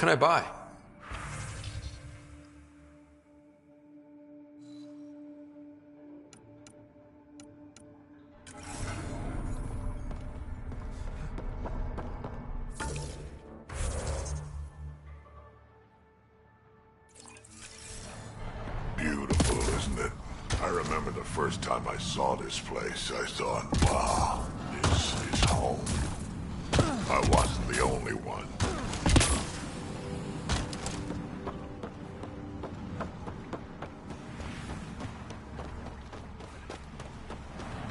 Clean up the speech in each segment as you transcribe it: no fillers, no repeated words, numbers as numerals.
can I buy? Beautiful, isn't it? I remember the first time I saw this place, I thought, wow, this is home. I wasn't the only one.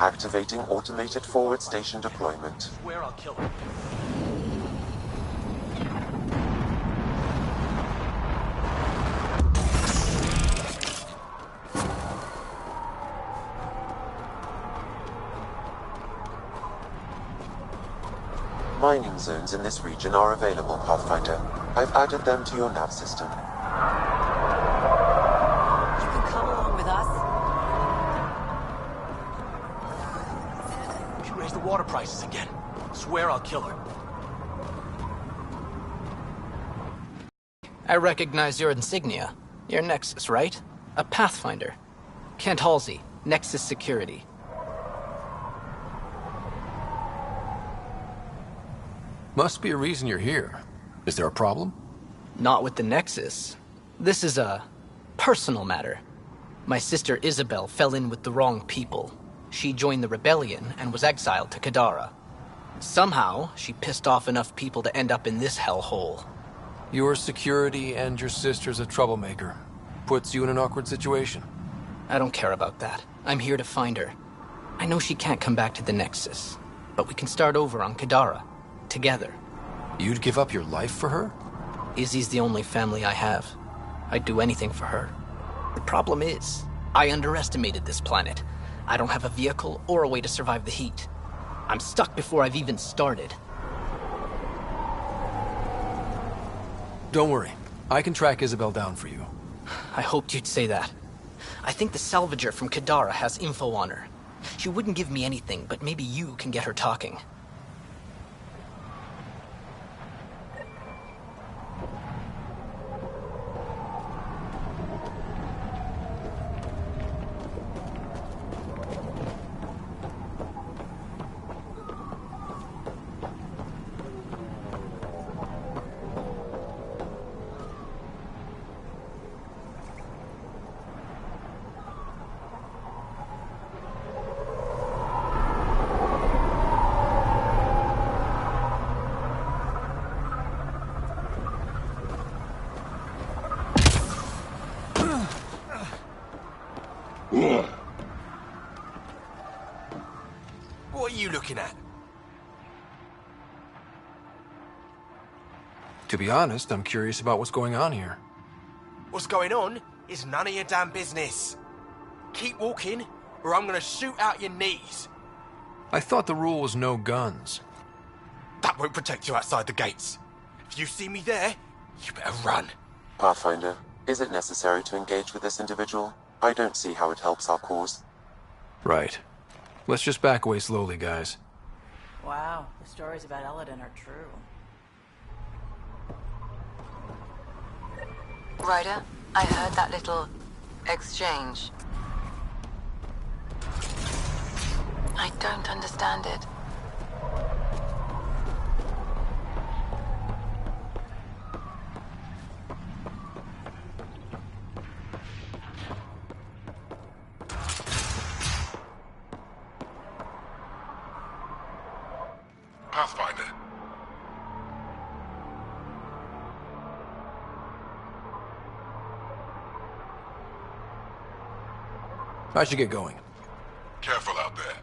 Activating automated forward station deployment. Where I'll kill him. Mining zones in this region are available, Pathfinder. I've added them to your nav system. You can come along with us. She raised the water prices again. Swear I'll kill her. I recognize your insignia. Your Nexus, right? A Pathfinder. Kent Halsey, Nexus Security. Must be a reason you're here. Is there a problem? Not with the Nexus. This is a personal matter. My sister Isabel fell in with the wrong people. She joined the rebellion and was exiled to Kadara. Somehow, she pissed off enough people to end up in this hellhole. Your security and your sister's a troublemaker. Puts you in an awkward situation. I don't care about that. I'm here to find her. I know she can't come back to the Nexus, but we can start over on Kadara. Together. You'd give up your life for her? Izzy's the only family I have. I'd do anything for her. The problem is, I underestimated this planet. I don't have a vehicle or a way to survive the heat. I'm stuck before I've even started. Don't worry. I can track Isabel down for you. I hoped you'd say that. I think the salvager from Kadara has info on her. She wouldn't give me anything, but maybe you can get her talking. What are you looking at? To be honest, I'm curious about what's going on here. What's going on is none of your damn business. Keep walking, or I'm gonna shoot out your knees. I thought the rule was no guns. That won't protect you outside the gates. If you see me there, you better run. Pathfinder, is it necessary to engage with this individual? I don't see how it helps our cause. Right. Let's just back away slowly, guys. Wow, the stories about Eladin are true. Ryder, I heard that little exchange. I don't understand it. Pathfinder. I should get going. Careful out there.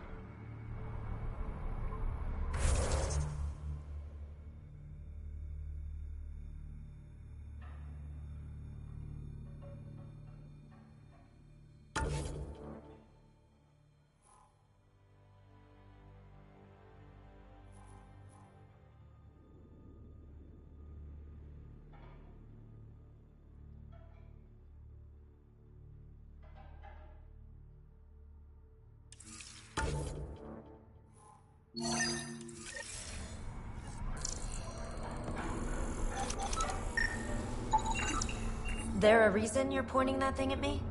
There a reason you're pointing that thing at me?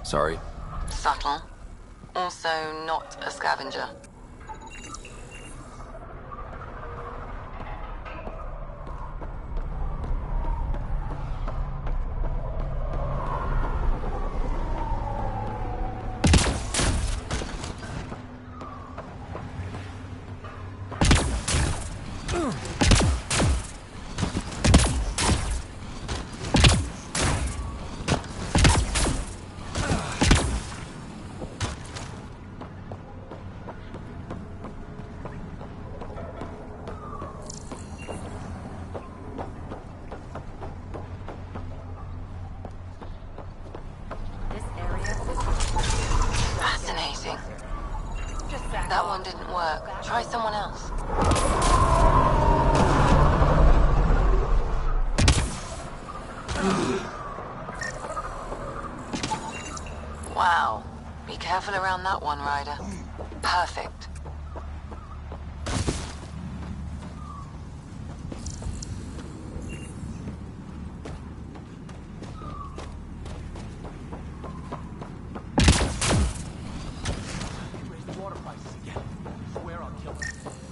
Sorry. Subtle. Also not a scavenger. This area is Fascinating. That one didn't work. Try someone else. Wow. Be careful around that one, Ryder. Perfect.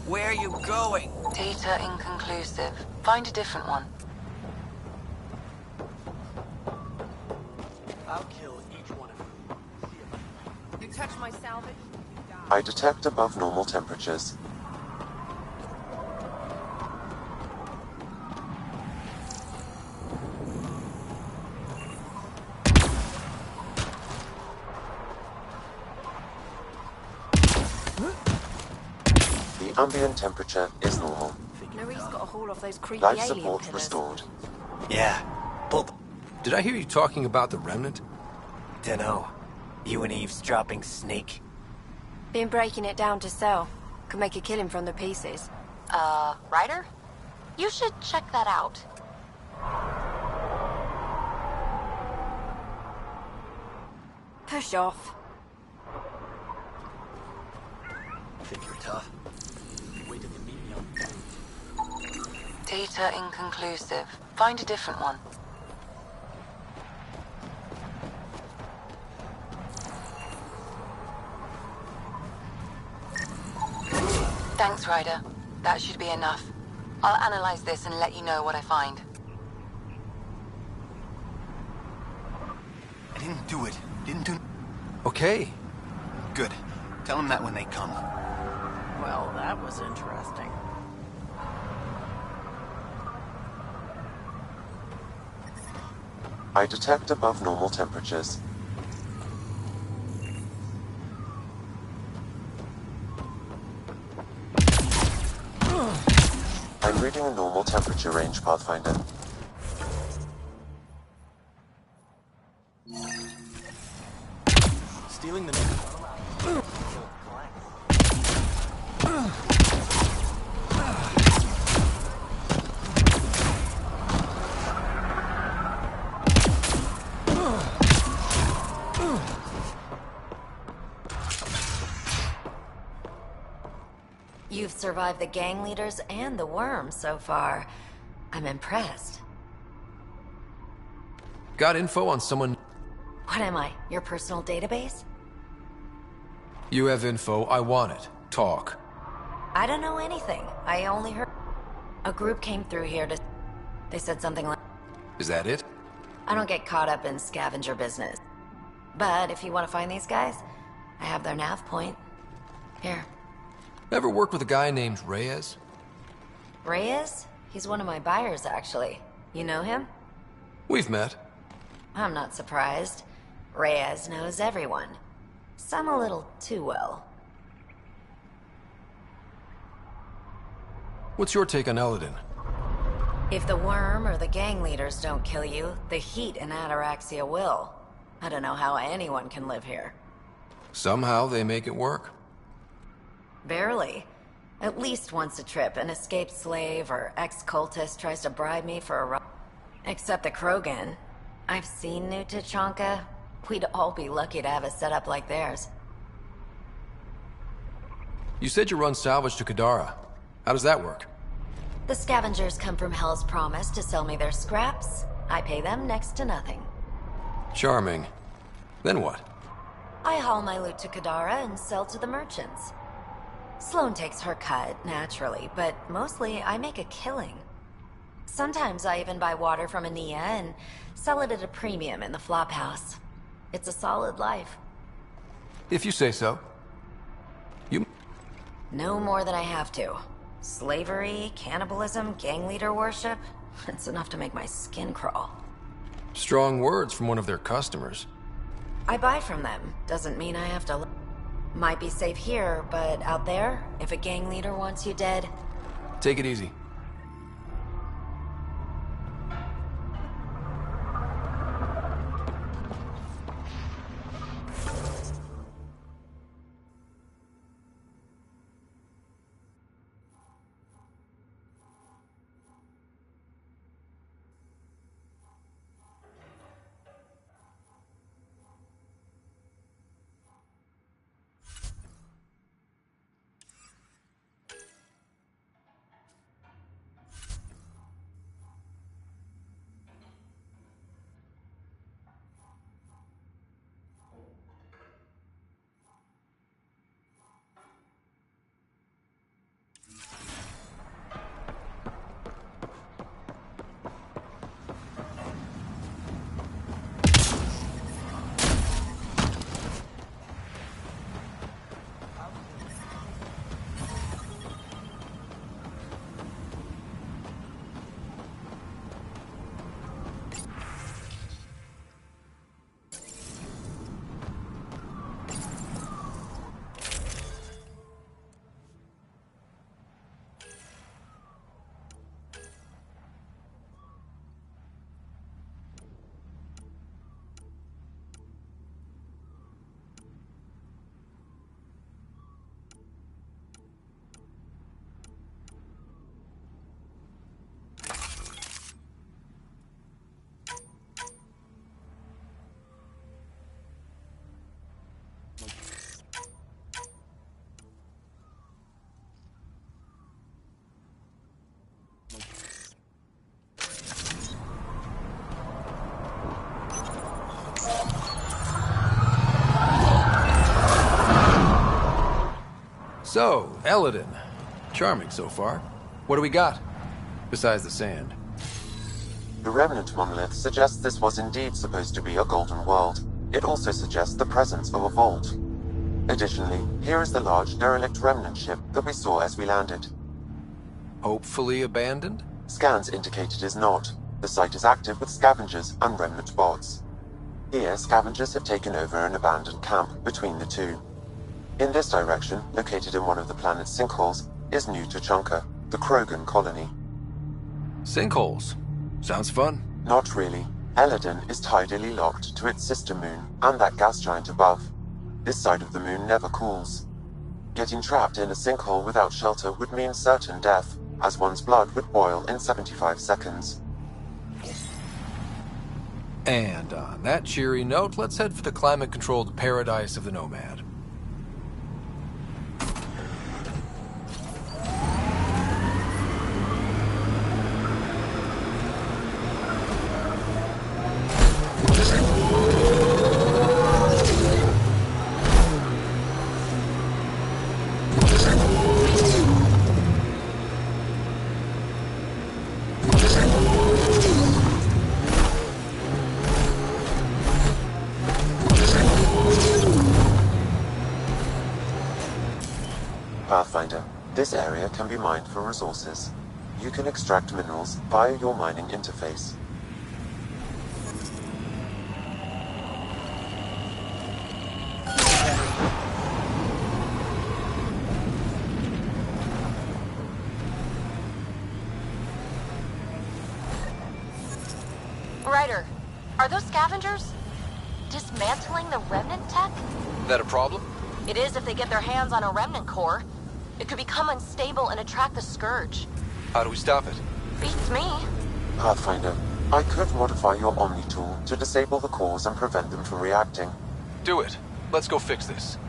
Where are you going? Data inconclusive. Find a different one. I'll kill each one of you. You touch my salvage? I detect above normal temperatures. The ambient temperature is normal. Nerys got a hold of those creepy Life alien support pillars. restored. Yeah. Pulled. Did I hear you talking about the Remnant? Dunno. You an eavesdropping snake? Been breaking it down to sell. Could make a killing from the pieces. Ryder? You should check that out. Push off. Think you're tough? Wait till you meet me on. Data inconclusive. Find a different one. Thanks, Ryder. That should be enough. I'll analyze this and let you know what I find. I didn't do it. Didn't do... Okay. Good. Tell them that when they come. Well, that was interesting. I detect above normal temperatures. I'm reading a normal temperature range, Pathfinder. Stealing the next one. You've survived the gang leaders and the worms so far. I'm impressed. Got info on someone? What am I, your personal database? You have info, I want it. Talk. I don't know anything. I only heard... A group came through here to... They said something like... Is that it? I don't get caught up in scavenger business. But if you want to find these guys, I have their nav point. Here. Ever worked with a guy named Reyes? Reyes? He's one of my buyers, actually. You know him? We've met. I'm not surprised. Reyes knows everyone. Some a little too well. What's your take on Eladin? If the worm or the gang leaders don't kill you, the heat in Ataraxia will. I don't know how anyone can live here. Somehow they make it work. Barely. At least once a trip, an escaped slave or ex-cultist tries to bribe me for a ride. Except the Krogan. I've seen New Tachanka. We'd all be lucky to have a setup like theirs. You said you run salvage to Kadara. How does that work? The scavengers come from Hell's Promise to sell me their scraps. I pay them next to nothing. Charming. Then what? I haul my loot to Kadara and sell to the merchants. Sloane takes her cut, naturally, but mostly I make a killing. Sometimes I even buy water from Ania and sell it at a premium in the flophouse. It's a solid life. If you say so. You... No more than I have to. Slavery, cannibalism, gang leader worship. It's enough to make my skin crawl. Strong words from one of their customers. I buy from them. Doesn't mean I have to... Might be safe here, but out there, if a gang leader wants you dead... Take it easy. So, Eladin. Charming so far. What do we got? Besides the sand. The remnant monolith suggests this was indeed supposed to be a golden world. It also suggests the presence of a vault. Additionally, here is the large derelict remnant ship that we saw as we landed. Hopefully abandoned? Scans indicate it is not. The site is active with scavengers and remnant bots. Here, scavengers have taken over an abandoned camp between the two. In this direction, located in one of the planet's sinkholes, is New Tuchanka, the Krogan colony. Sinkholes. Sounds fun. Not really. Eladin is tidally locked to its sister moon and that gas giant above. This side of the moon never cools. Getting trapped in a sinkhole without shelter would mean certain death, as one's blood would boil in 75 seconds. And on that cheery note, let's head for the climate-controlled paradise of the Nomad. Pathfinder, this area can be mined for resources. You can extract minerals via your mining interface. Ryder, are those scavengers dismantling the remnant tech? That a problem? It is if they get their hands on a remnant core. It could become unstable and attract the Scourge. How do we stop it? Beats me. Pathfinder, I could modify your Omni tool to disable the cores and prevent them from reacting. Do it. Let's go fix this.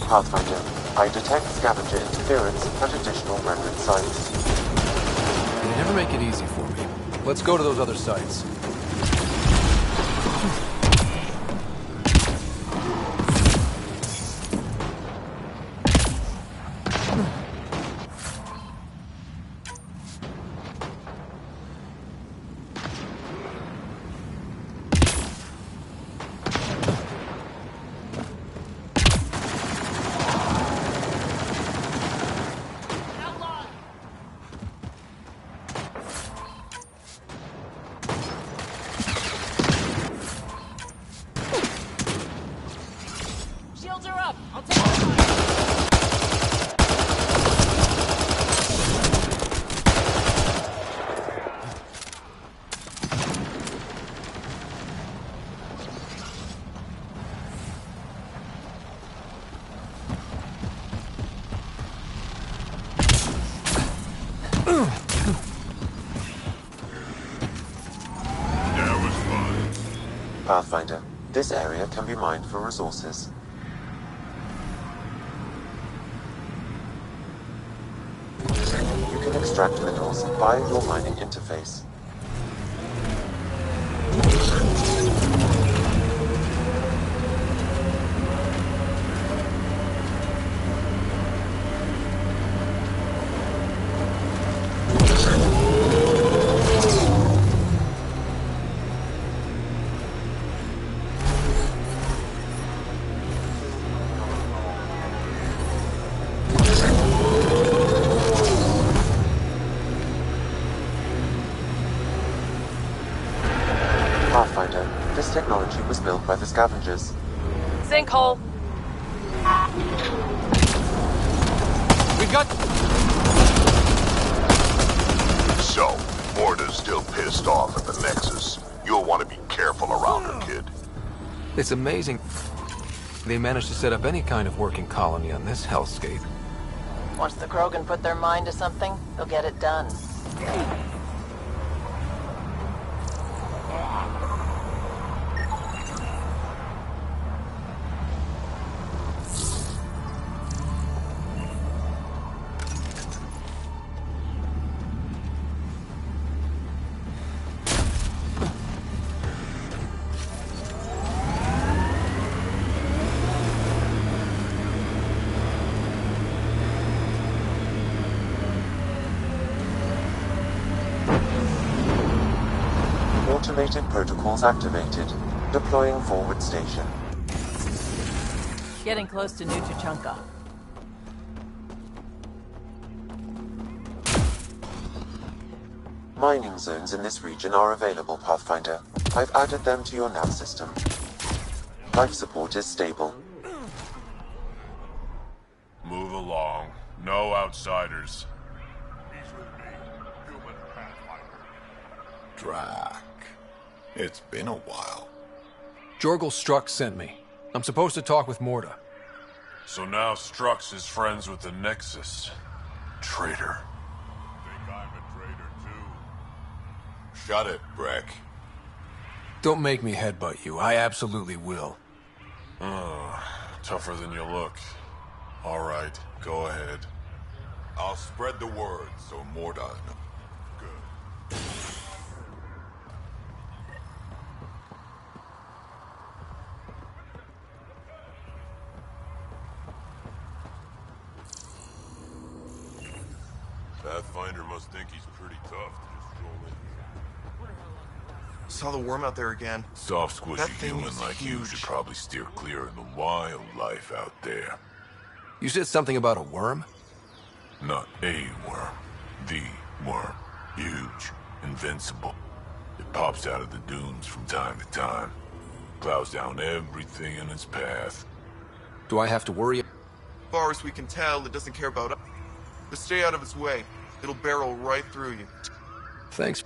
Pathfinder, I detect scavenger interference at additional remnant sites. They never make it easy for me. Let's go to those other sites. Pathfinder, this area can be mined for resources. You can extract minerals via your mining interface. Pathfinder, this technology was built by the scavengers. Sinkhole. We got... So, Morta's still pissed off at the Nexus. You'll want to be careful around her, kid. It's amazing they managed to set up any kind of working colony on this hellscape. Once the Krogan put their mind to something, they'll get it done. Automated protocols activated. Deploying forward station. Getting close to New Tuchanka. Mining zones in this region are available, Pathfinder. I've added them to your nav system. Life support is stable. Move along. No outsiders. He's with me, human Pathfinder. Drac. It's been a while. Jorgel Strux sent me. I'm supposed to talk with Morta. So now Strux is friends with the Nexus. Traitor. Think I'm a traitor too? Shut it, Breck. Don't make me headbutt you. I absolutely will. Tougher than you look. All right, go ahead. I'll spread the word so Morta knows. Good. Pathfinder must think he's pretty tough to just stroll in. Saw the worm out there again. Soft, That squishy thing human was like you huge. should probably steer clear of the wildlife out there. You said something about a worm? Not a worm. The worm. Huge. Invincible. It pops out of the dunes from time to time. Plows down everything in its path. Do I have to worry? As far as we can tell, it doesn't care about us. Just stay out of its way. It'll barrel right through you. Thanks.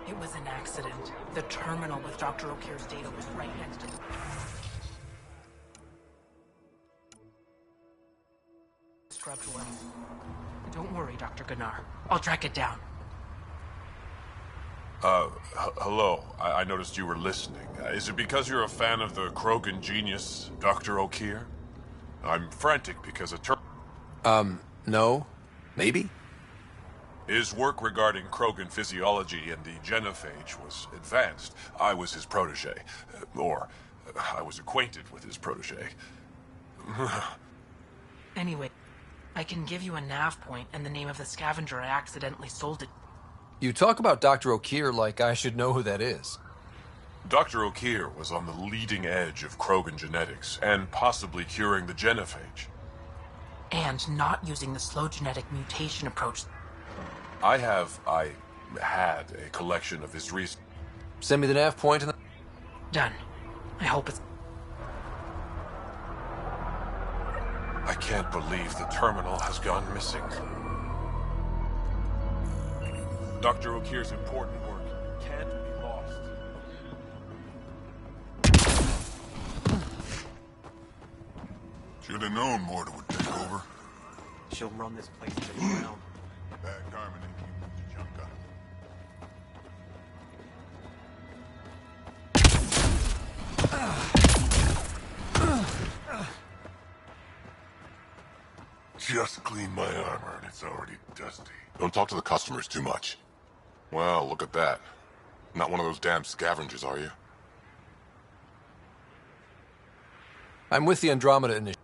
It was an accident. The terminal with Dr. O'Keefe's data was right next to it. Scrubbed away. Don't worry, Dr. Gunnar. I'll track it down. Hello. I noticed you were listening. Is it because you're a fan of the Krogan genius, Dr. O'Keefe? I'm frantic because No. Maybe? his work regarding Krogan physiology and the genophage was advanced. I was his protege. Or, I was acquainted with his protege. Anyway, I can give you a nav point and the name of the scavenger I accidentally sold it. You talk about Dr. O'Keefe like I should know who that is. Dr. O'Keefe was on the leading edge of Krogan genetics, and possibly curing the genophage. And not using the slow genetic mutation approach. I had a collection of his research. Send me the nav point and Done. I hope it's... I can't believe the terminal has gone missing. Dr. O'Keefe's important work can't be lost. Should have known Morta would take over. She'll run this place to the ground. Bad Carmen and keep moving junk up. Just cleaned my armor and it's already dusty. Don't talk to the customers too much. Well, look at that. Not one of those damn scavengers, are you? I'm with the Andromeda initiative.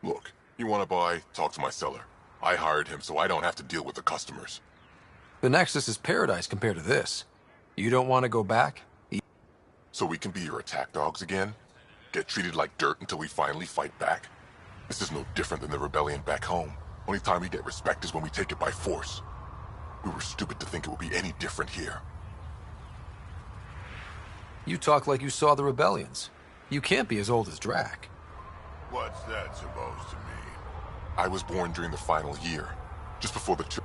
Look, you want to buy, talk to my seller. I hired him so I don't have to deal with the customers. The Nexus is paradise compared to this. You don't want to go back? So we can be your attack dogs again? Get treated like dirt until we finally fight back? This is no different than the rebellion back home. Only time we get respect is when we take it by force. We were stupid to think it would be any different here. You talk like you saw the rebellions. You can't be as old as Drac. What's that supposed to mean? I was born during the final year, just before the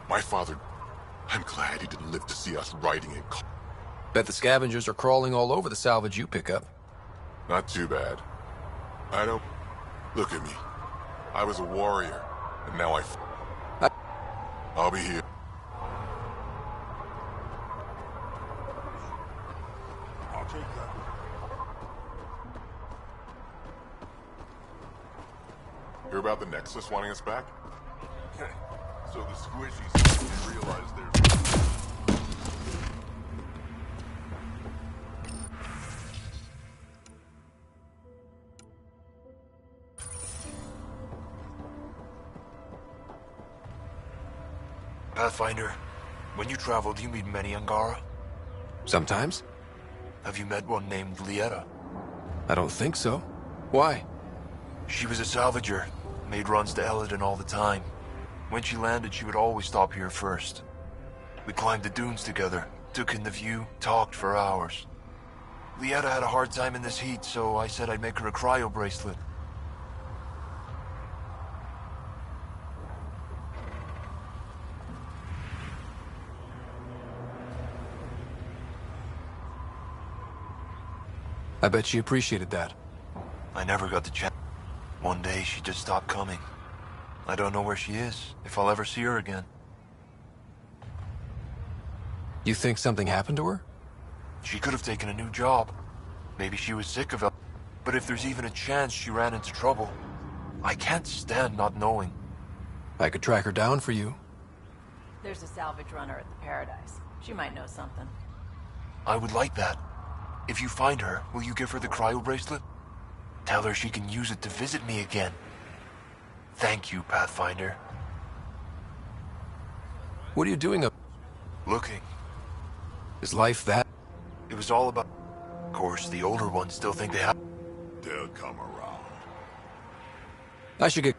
My father... I'm glad he didn't live to see us riding in... Bet the scavengers are crawling all over the salvage you pick up. Not too bad. I don't... Look at me. I was a warrior, and now I'll be here. I'll take that. Hear about the Nexus wanting us back? So the squishies didn't realize they're... Pathfinder, when you travel, do you meet many Angara? Sometimes. Have you met one named Lieta? I don't think so. Why? She was a salvager, made runs to Eladin all the time. When she landed, she would always stop here first. We climbed the dunes together, took in the view, talked for hours. Lieta had a hard time in this heat, so I said I'd make her a cryo bracelet. I bet she appreciated that. I never got the chance. One day, she just stopped coming. I don't know where she is, if I'll ever see her again. You think something happened to her? She could have taken a new job. Maybe she was sick of it. But if there's even a chance she ran into trouble, I can't stand not knowing. I could track her down for you. There's a salvage runner at the Paradise. She might know something. I would like that. If you find her, will you give her the cryo bracelet? Tell her she can use it to visit me again. Thank you, Pathfinder. What are you doing up? Looking. Is life that? It was all about... Of course, the older ones still think they have... They'll come around. I should get...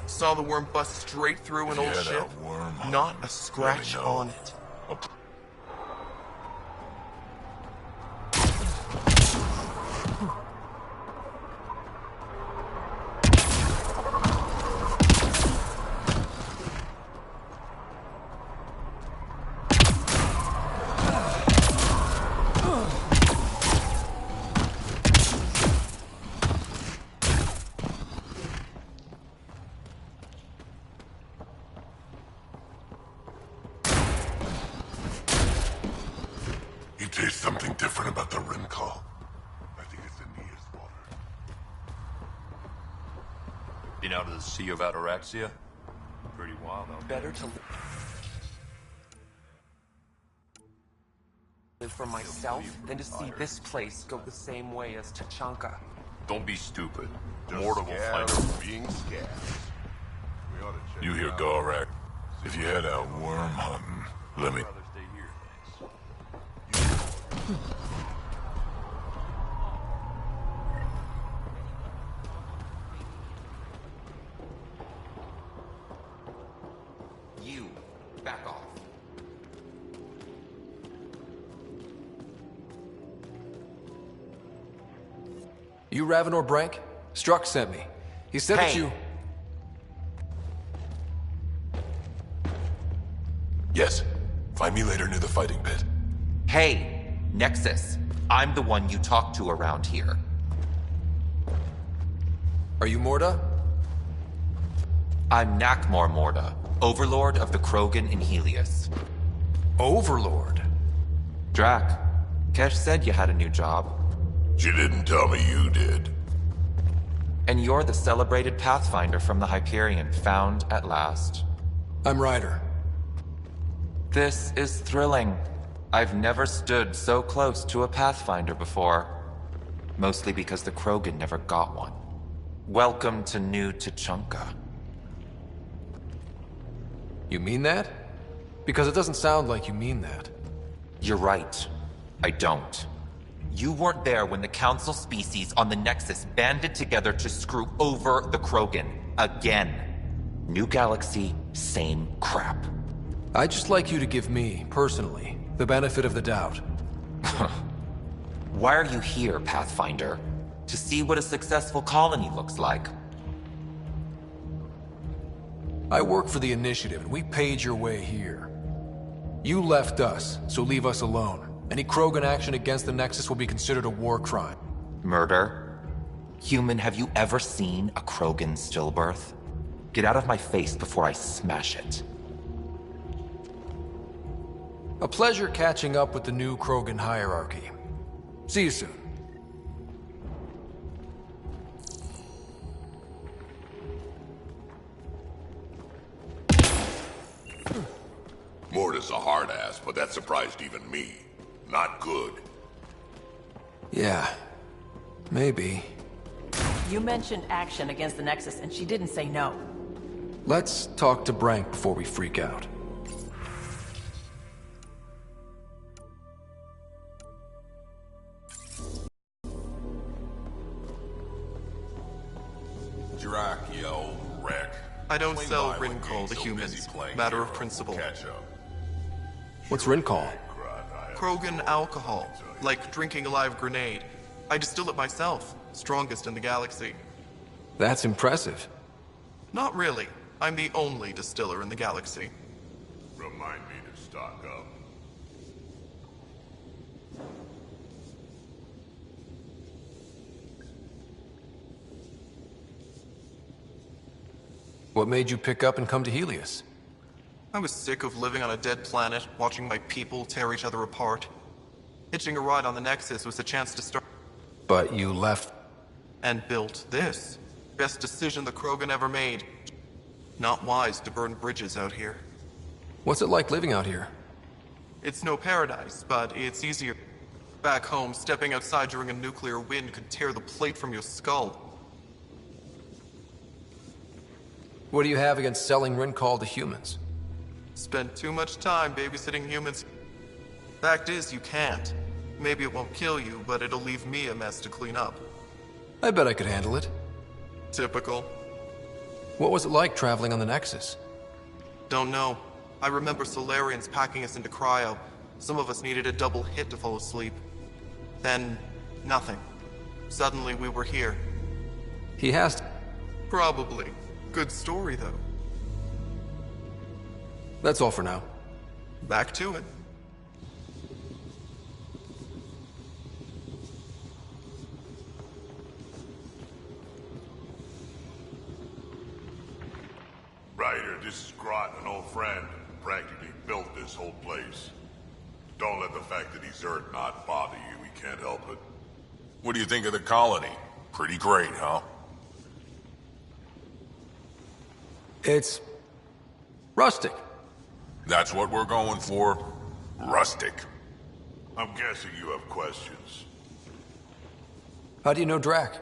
Saw the worm bust straight through an old Yeah, ship. that worm. Not a scratch Let me know. on it. taste something different about the rim call. I think it's the nearest water. Been out of the sea of ataraxia? Pretty wild out there. Better to live for myself than to see this place go the same way as Tachanka. Don't be stupid. Just Mortal will scared find of being scared. We ought to check You it hear out. Gorak? If you head out worm hunting, let me... You, back off. You Ravenor Brank? Struck sent me. He said that Hey. you... Yes. Find me later near the fighting pit. Hey, Nexus. I'm the one you talk to around here. Are you Morda? I'm Nakmor Morda, Overlord of the Krogan in Helios. Overlord? Drac, Kesh said you had a new job. She didn't tell me you did. And you're the celebrated Pathfinder from the Hyperion, found at last. I'm Ryder. This is thrilling. I've never stood so close to a Pathfinder before. Mostly because the Krogan never got one. Welcome to New Tachanka. You mean that? Because it doesn't sound like you mean that. You're right. I don't. You weren't there when the Council species on the Nexus banded together to screw over the Krogan. Again. New galaxy, same crap. I'd just like you to give me, personally, the benefit of the doubt. Why are you here, Pathfinder? To see what a successful colony looks like. I work for the Initiative, and we paid your way here. You left us, so leave us alone. Any Krogan action against the Nexus will be considered a war crime. Murder? Human, have you ever seen a Krogan stillbirth? Get out of my face before I smash it. A pleasure catching up with the new Krogan hierarchy. See you soon. Morta's a hard ass, but that surprised even me. Not good. Yeah. Maybe. You mentioned action against the Nexus, and she didn't say no. Let's talk to Brank before we freak out. Drac, you old wreck. I don't Swing sell by when Rincol Gabe's to so humans. busy playing Matter of hero. principle. Catch up. What's Rincol? Krogan alcohol, like drinking a live grenade. I distill it myself, strongest in the galaxy. That's impressive. Not really. I'm the only distiller in the galaxy. Remind me to stock up. What made you pick up and come to Helios? I was sick of living on a dead planet, watching my people tear each other apart. Hitching a ride on the Nexus was a chance to start... But you left... And built this. Best decision the Krogan ever made. Not wise to burn bridges out here. What's it like living out here? It's no paradise, but it's easier. Back home, stepping outside during a nuclear wind could tear the plate from your skull. What do you have against selling Rincol to humans? Spend too much time babysitting humans. Fact is, you can't. Maybe it won't kill you, but it'll leave me a mess to clean up. I bet I could handle it. Typical. What was it like traveling on the Nexus? Don't know. I remember Solarians packing us into cryo. Some of us needed a double hit to fall asleep. Then, nothing. Suddenly we were here. He has to... Probably. Good story, though. That's all for now. Back to it. Ryder, this is Grot, an old friend. Practically built this whole place. Don't let the fact that he's Earth not bother you. He can't help it. What do you think of the colony? Pretty great, huh? It's rustic. That's what we're going for. Rustic. I'm guessing you have questions. How do you know Drac?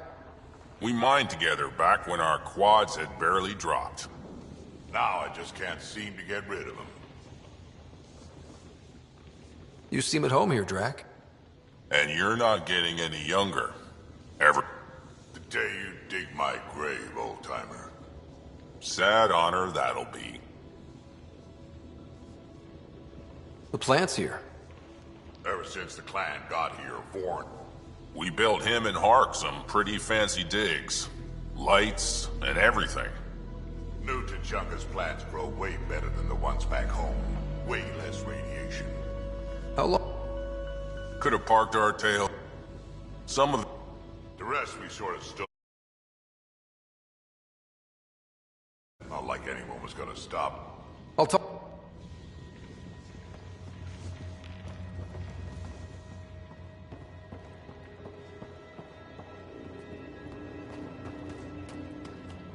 We mined together back when our quads had barely dropped. Now I just can't seem to get rid of him. You seem at home here, Drac. And you're not getting any younger. Ever. The day you dig my grave, old-timer. Sad honor that'll be. The plant's here. Ever since the clan got here, Vorn. We built him and Hark some pretty fancy digs. Lights and everything. New Tachanka's plants grow way better than the ones back home. Way less radiation. How long? Could have parked our tail. Some of the rest we sort of stood. Not like anyone was gonna stop. I'll talk.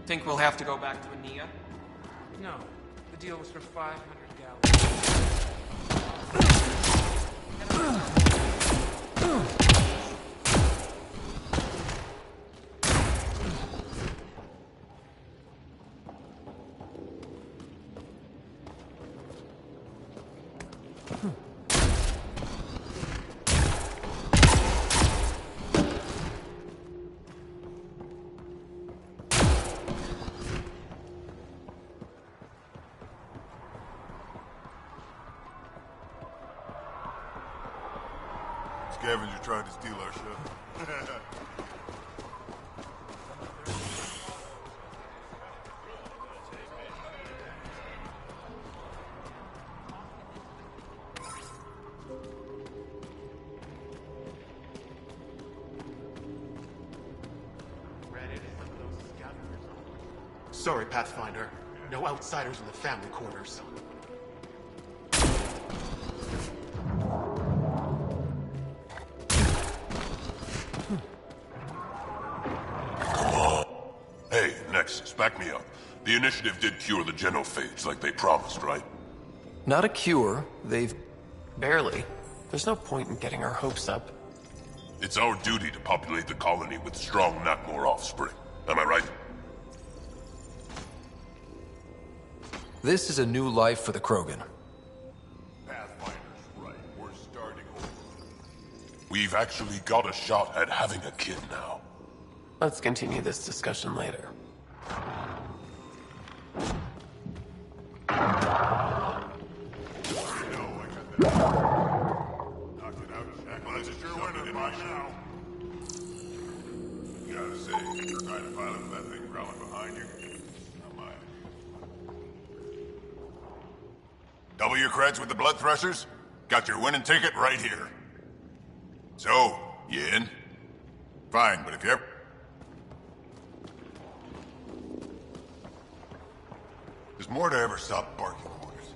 Think we'll have to go back to Ania? No. The deal was for 500 gallons. Scavenger trying to steal our ship. Sorry, Pathfinder. No outsiders in the family quarters. Hey, Nexus, back me up. The initiative did cure the genophage like they promised, right? Not a cure. They've... Barely. There's no point in getting our hopes up. It's our duty to populate the colony with strong, not more offspring. Am I right? This is a new life for the Krogan. Pathfinder's right. We're starting over. We've actually got a shot at having a kid now. Let's continue this discussion later. Gotta say, trying to pilot with that thing crawling behind you. Not mine. Double your creds with the blood thrusters? Got your winning ticket right here. So, you in? Fine, but if you ever... Does Morta ever stop barking orders?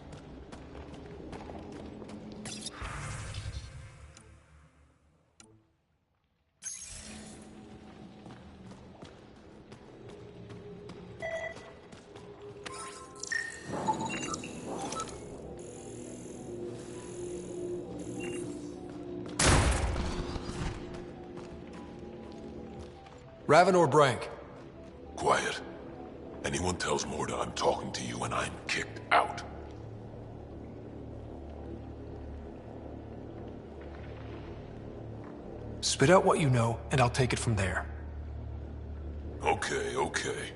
Raven or Brank? Quiet. Anyone tells Morta I'm talking to you and I'm kicked out. Spit out what you know, and I'll take it from there. Okay, okay.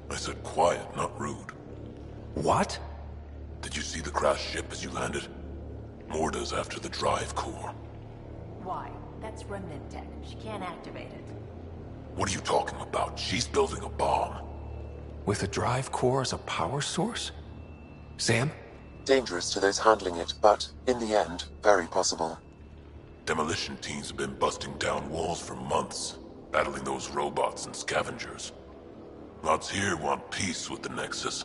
I said quiet, not rude. What? Did you see the crashed ship as you landed? Morta's after the drive core. Why? That's remnant tech. She can't activate it. What are you talking about? She's building a bomb. With a drive core as a power source? Sam? Dangerous to those handling it, but, in the end, very possible. Demolition teams have been busting down walls for months, battling those robots and scavengers. Lots here want peace with the Nexus.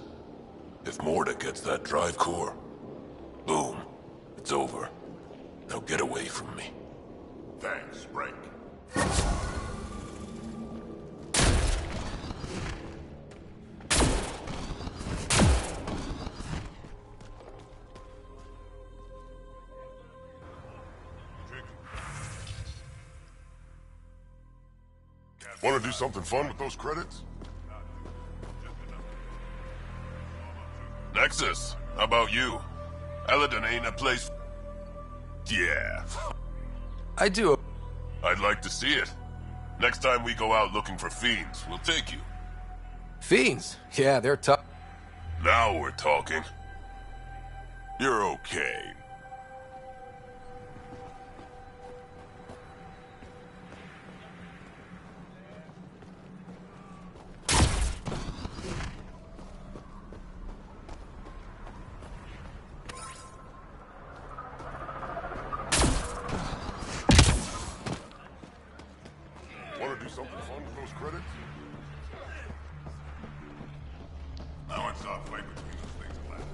If Morta gets that drive core, boom, it's over. Now get away from me. Thanks, Frank. Want to do something fun with those credits? Nexus, how about you? Eladon ain't a place... Yeah. I do. I'd like to see it. Next time we go out looking for fiends, we'll take you. Fiends? Yeah, they're tough. Now we're talking. You're okay. Want to do something fun with those credits? Now it's not fight between those things left.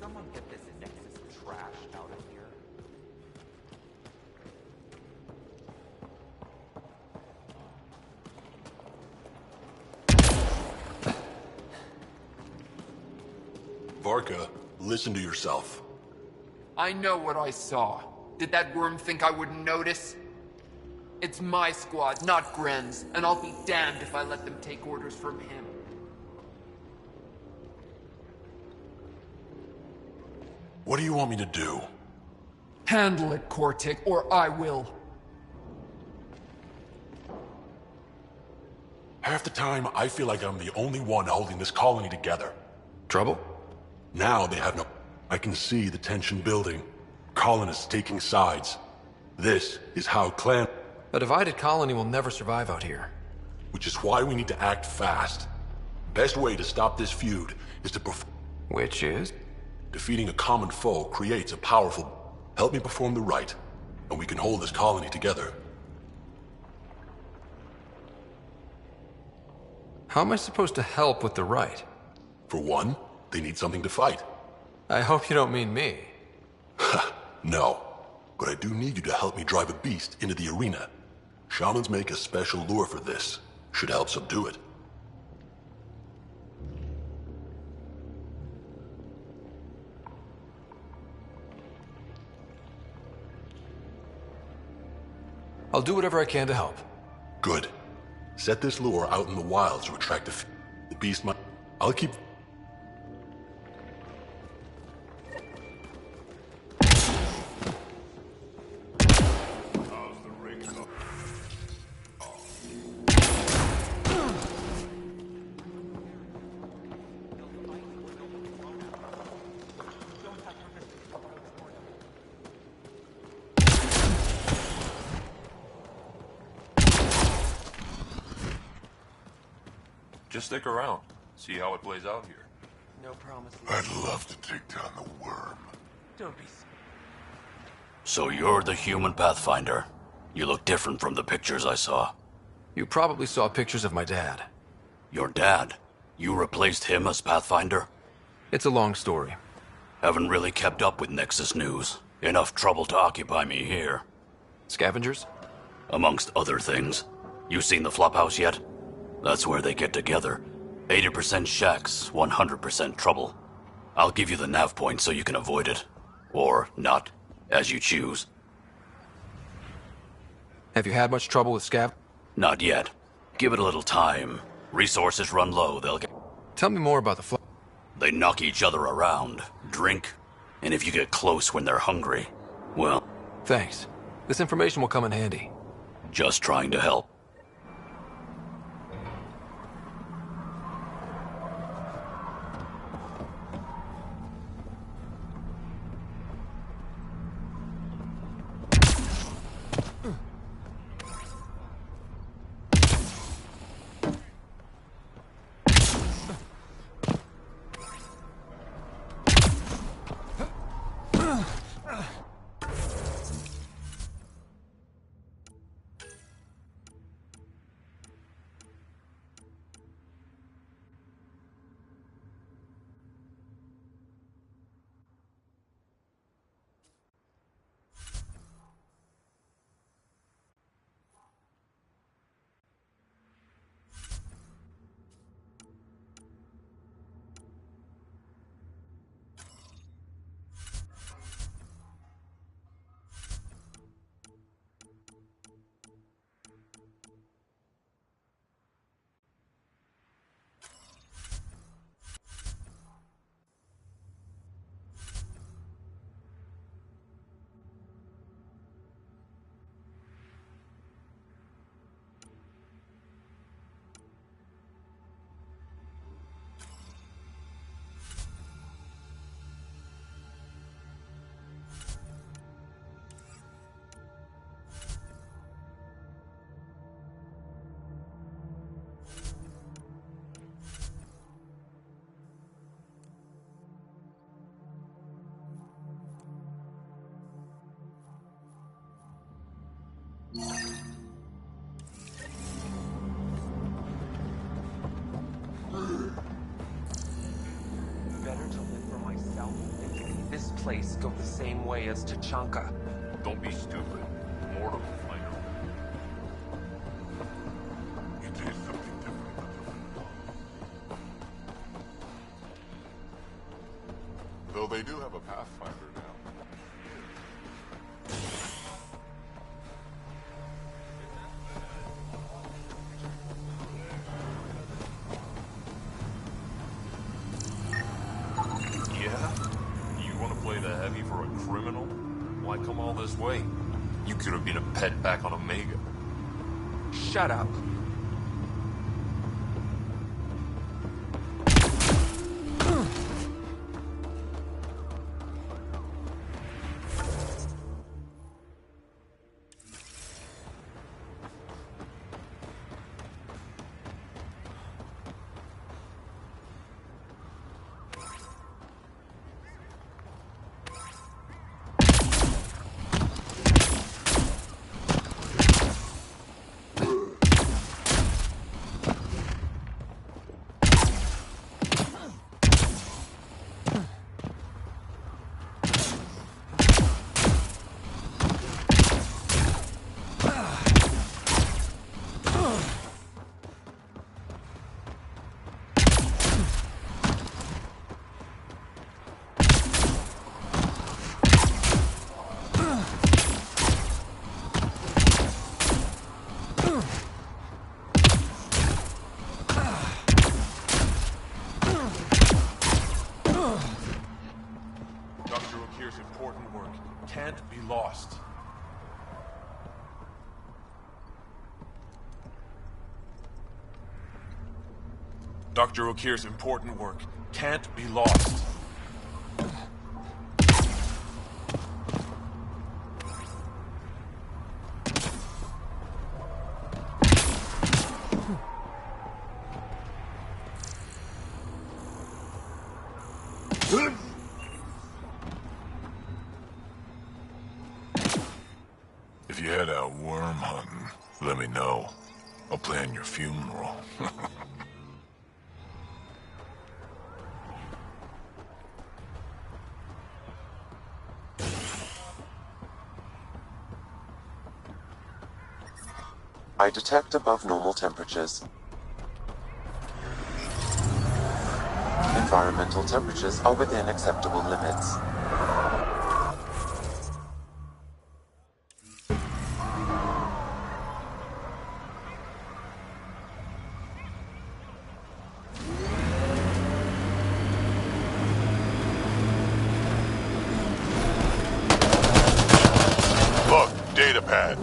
Someone get this Nexus trash out of here. Varka, listen to yourself. I know what I saw. Did that worm think I wouldn't notice? It's my squad, not Gren's, and I'll be damned if I let them take orders from him. What do you want me to do? Handle it, Cortic, or I will. Half the time, I feel like I'm the only one holding this colony together. Trouble? Now they have no... I can see the tension building. Colonists taking sides. This is how clan... A divided colony will never survive out here. Which is why we need to act fast. Best way to stop this feud is to perform... Which is? Defeating a common foe creates a powerful... Help me perform the rite, and we can hold this colony together. How am I supposed to help with the rite? For one, they need something to fight. I hope you don't mean me. No, but I do need you to help me drive a beast into the arena. Shamans make a special lure for this. Should help subdue it. I'll do whatever I can to help. Good. Set this lure out in the wilds to attract the beast might... I'll keep... Just stick around. See how it plays out here. No promises. I'd love to take down the worm. Don't be... So you're the human Pathfinder. You look different from the pictures I saw. You probably saw pictures of my dad. Your dad? You replaced him as Pathfinder? It's a long story. Haven't really kept up with Nexus news. Enough trouble to occupy me here. Scavengers? Amongst other things. You seen the flophouse yet? That's where they get together. 80% shacks, 100% trouble. I'll give you the nav point so you can avoid it. Or not, as you choose. Have you had much trouble with scav? Not yet. Give it a little time. Resources run low, they'll get... Tell me more about the They knock each other around, drink, and if you get close when they're hungry, well... Thanks. This information will come in handy. Just trying to help. better to live for myself than to see this place go the same way as Tachanka. Don't be stupid. Mortal will find her. It is something different. Though they do have a Pathfinder now. Yeah? You want to play the heavy for a criminal? Why come all this way? You could have been a pet back on Omega. Shut up. Important work can't be lost. Dr. Okir's important work can't be lost. If you head out worm hunting, let me know. I'll plan your funeral. I detect above normal temperatures. Environmental temperatures are within acceptable limits. Look, data pad.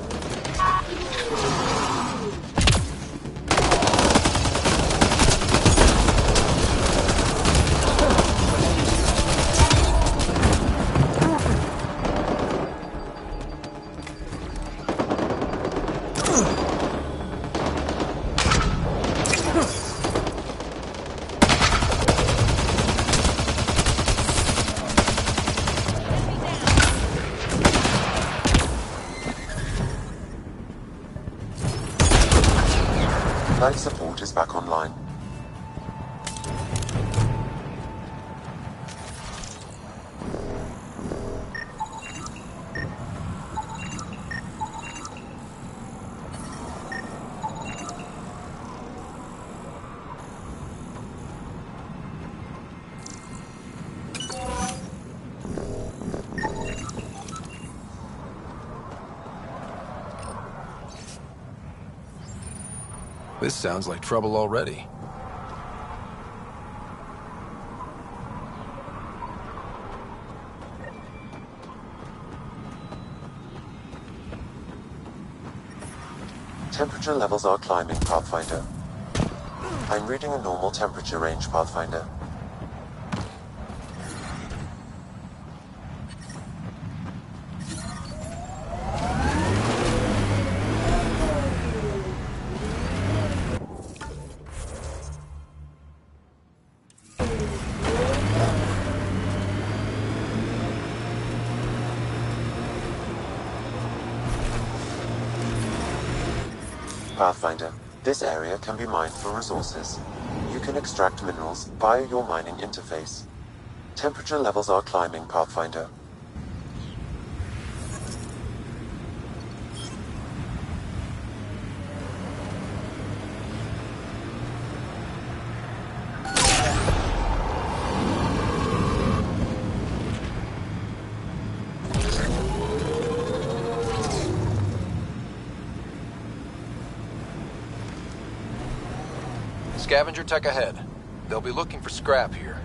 Life support is back online. This sounds like trouble already. Temperature levels are climbing, Pathfinder. I'm reading a normal temperature range, Pathfinder. Pathfinder, this area can be mined for resources. You can extract minerals via your mining interface. Temperature levels are climbing, Pathfinder. Scavenger tech ahead. They'll be looking for scrap here.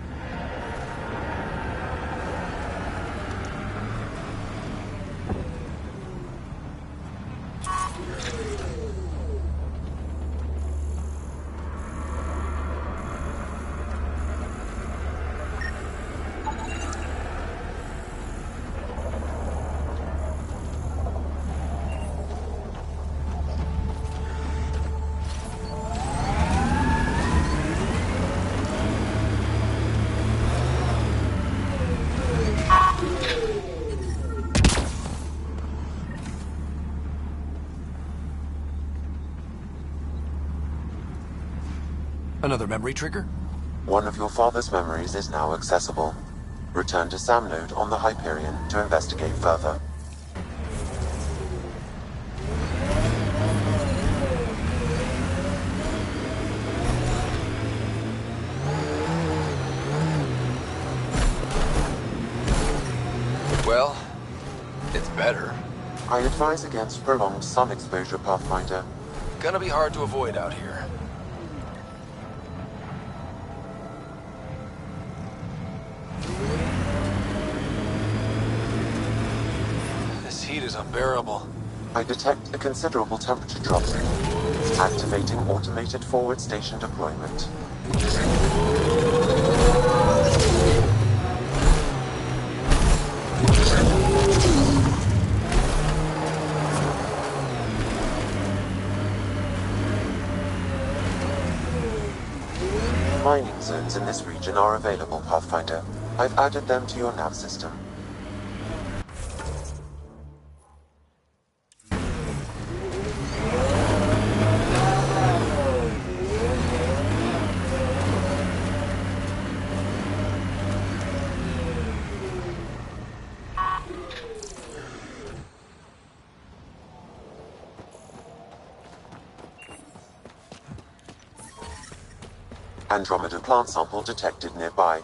Another memory trigger? One of your father's memories is now accessible. Return to Sam Node on the Hyperion to investigate further. Well, it's better. I advise against prolonged sun exposure, Pathfinder. Gonna be hard to avoid out here. This heat is unbearable. I detect a considerable temperature drop. Activating automated forward station deployment. Mining zones in this region are available, Pathfinder. I've added them to your nav system. Andromeda plant sample detected nearby.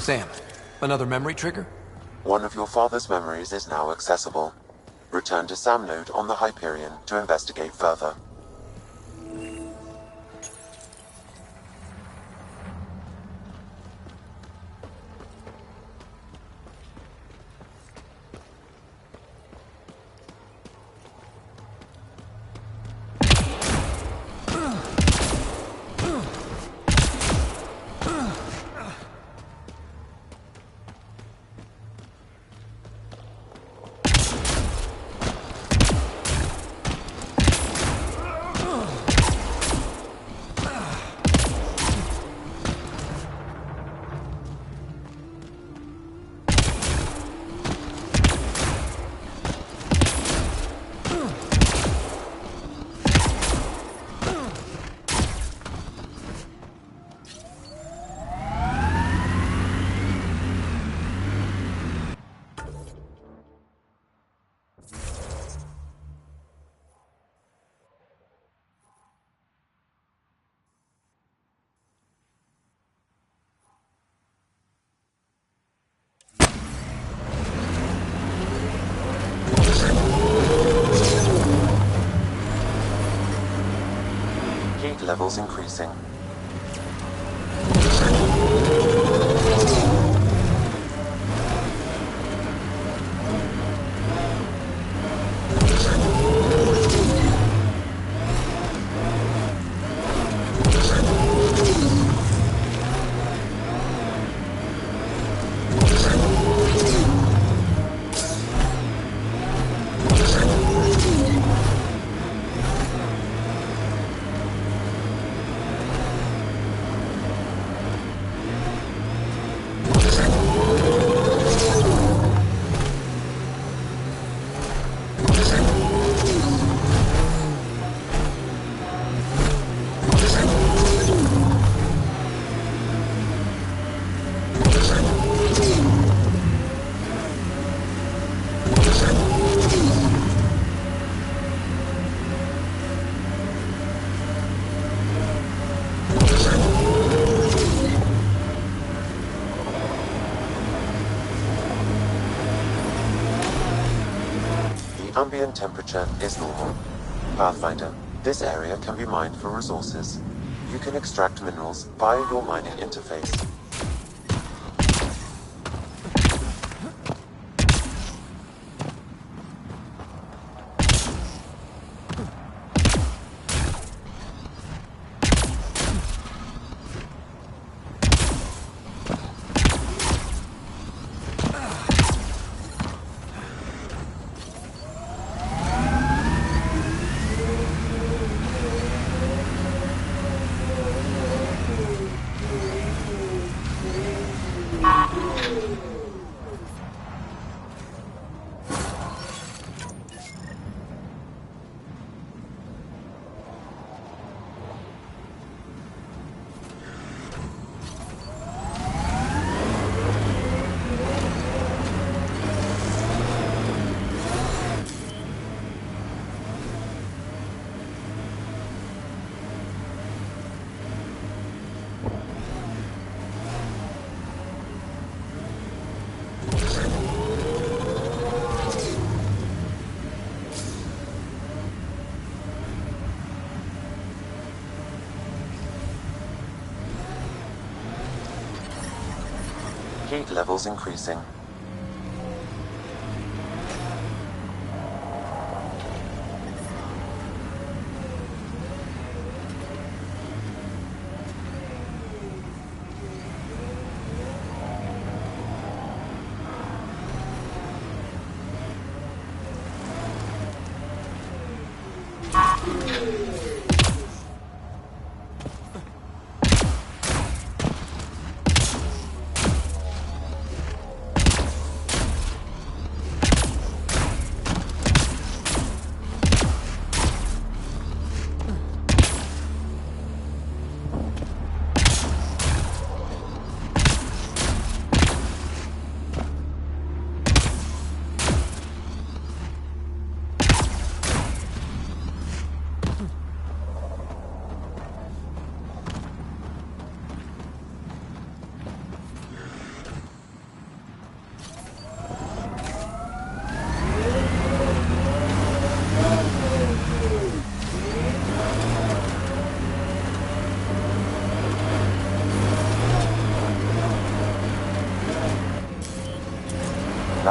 Sam, another memory trigger? One of your father's memories is now accessible. Return to SAM node on the Hyperion to investigate further. Heat levels increasing. Ambient temperature is normal. Pathfinder, this area can be mined for resources. You can extract minerals via your mining interface. Heat levels increasing.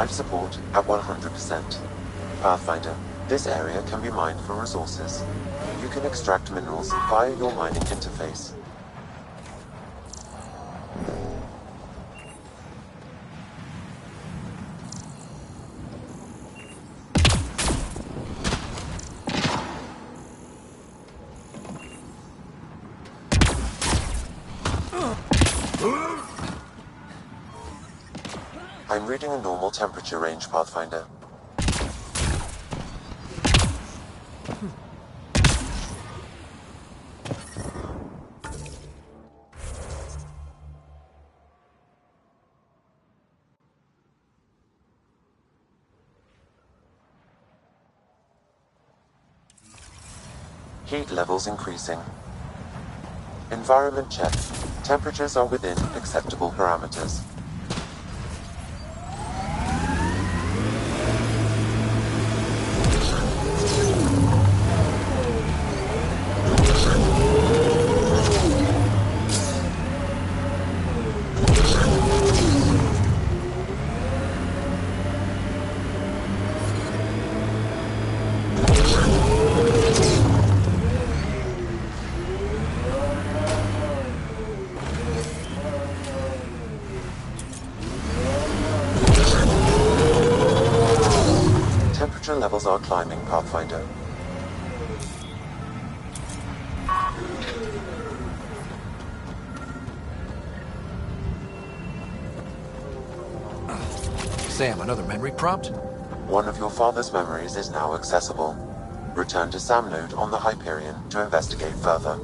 Life support at 100%. Pathfinder, this area can be mined for resources. You can extract minerals via your mining interface. I'm reading a normal temperature range, Pathfinder. Heat levels increasing. Environment check. Temperatures are within acceptable parameters. Temperature levels are climbing, Pathfinder. Sam, another memory prompt? One of your father's memories is now accessible. Return to Sam Node on the Hyperion to investigate further.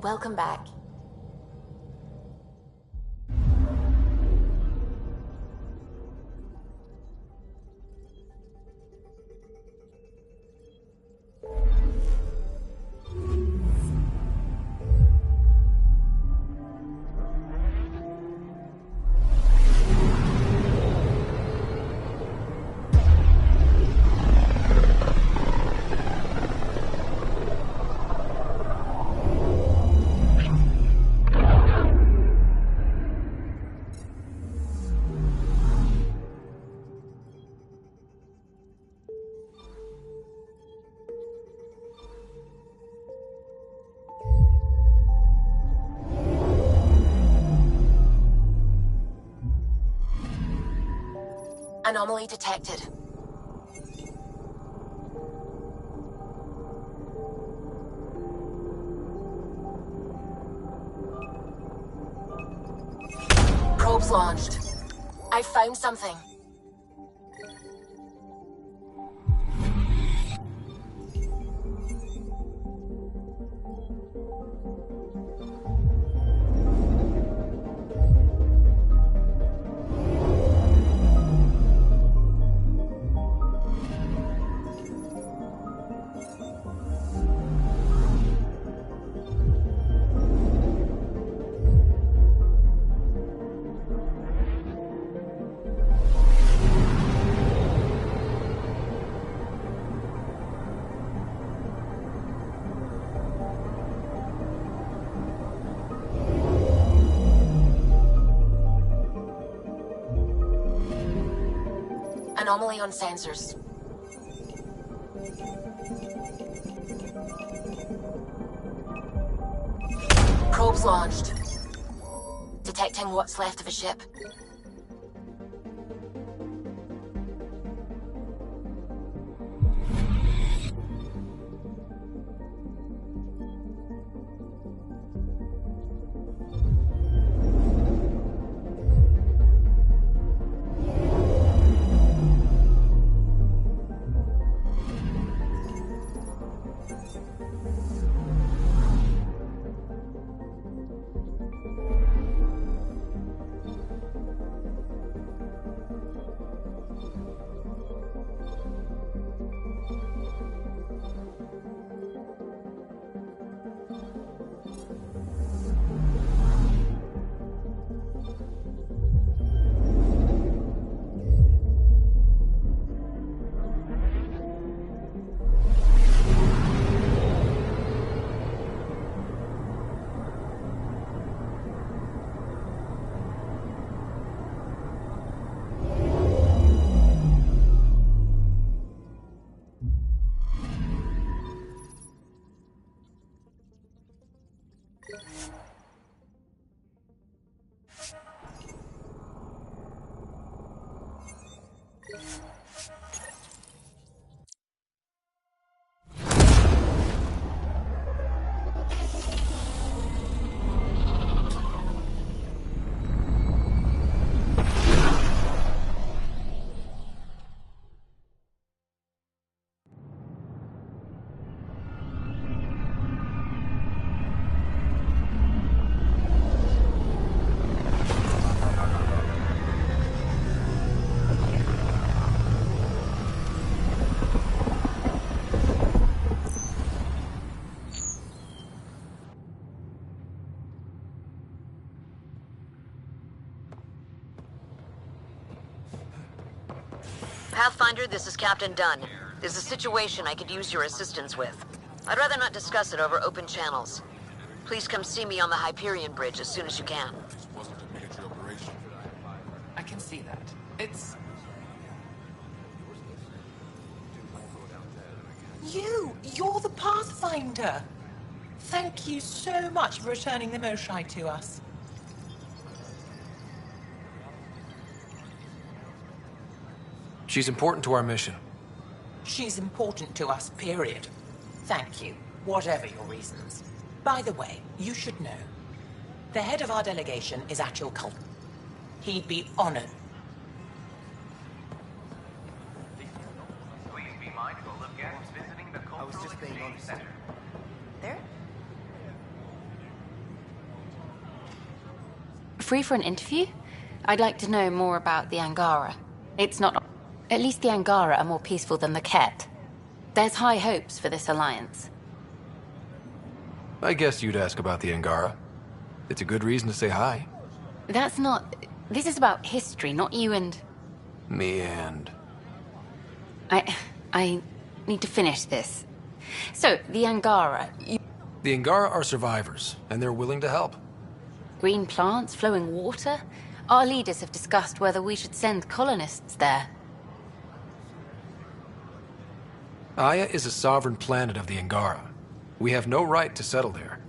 Welcome back. Anomaly detected. Probes launched. I found something. Anomaly on sensors. Probes launched. Detecting what's left of a ship. Pathfinder, this is Captain Dunn. There's a situation I could use your assistance with. I'd rather not discuss it over open channels. Please come see me on the Hyperion Bridge as soon as you can. I can see that. It's... You're the Pathfinder! Thank you so much for returning the Moshai to us. She's important to our mission. She's important to us, period. Thank you, whatever your reasons. By the way, you should know, the head of our delegation is at your cult. He'd be honored. Please be mindful of guests visiting the Cultural Exchange Center. There? Free for an interview? I'd like to know more about the Angara. It's not... At least the Angara are more peaceful than the Ket. There's high hopes for this alliance. I guess you'd ask about the Angara. It's a good reason to say hi. That's not... This is about history, not you and... Me and... I need to finish this. So, the Angara... The Angara are survivors, and they're willing to help. Green plants, flowing water? Our leaders have discussed whether we should send colonists there. Aya is a sovereign planet of the Angara. We have no right to settle there.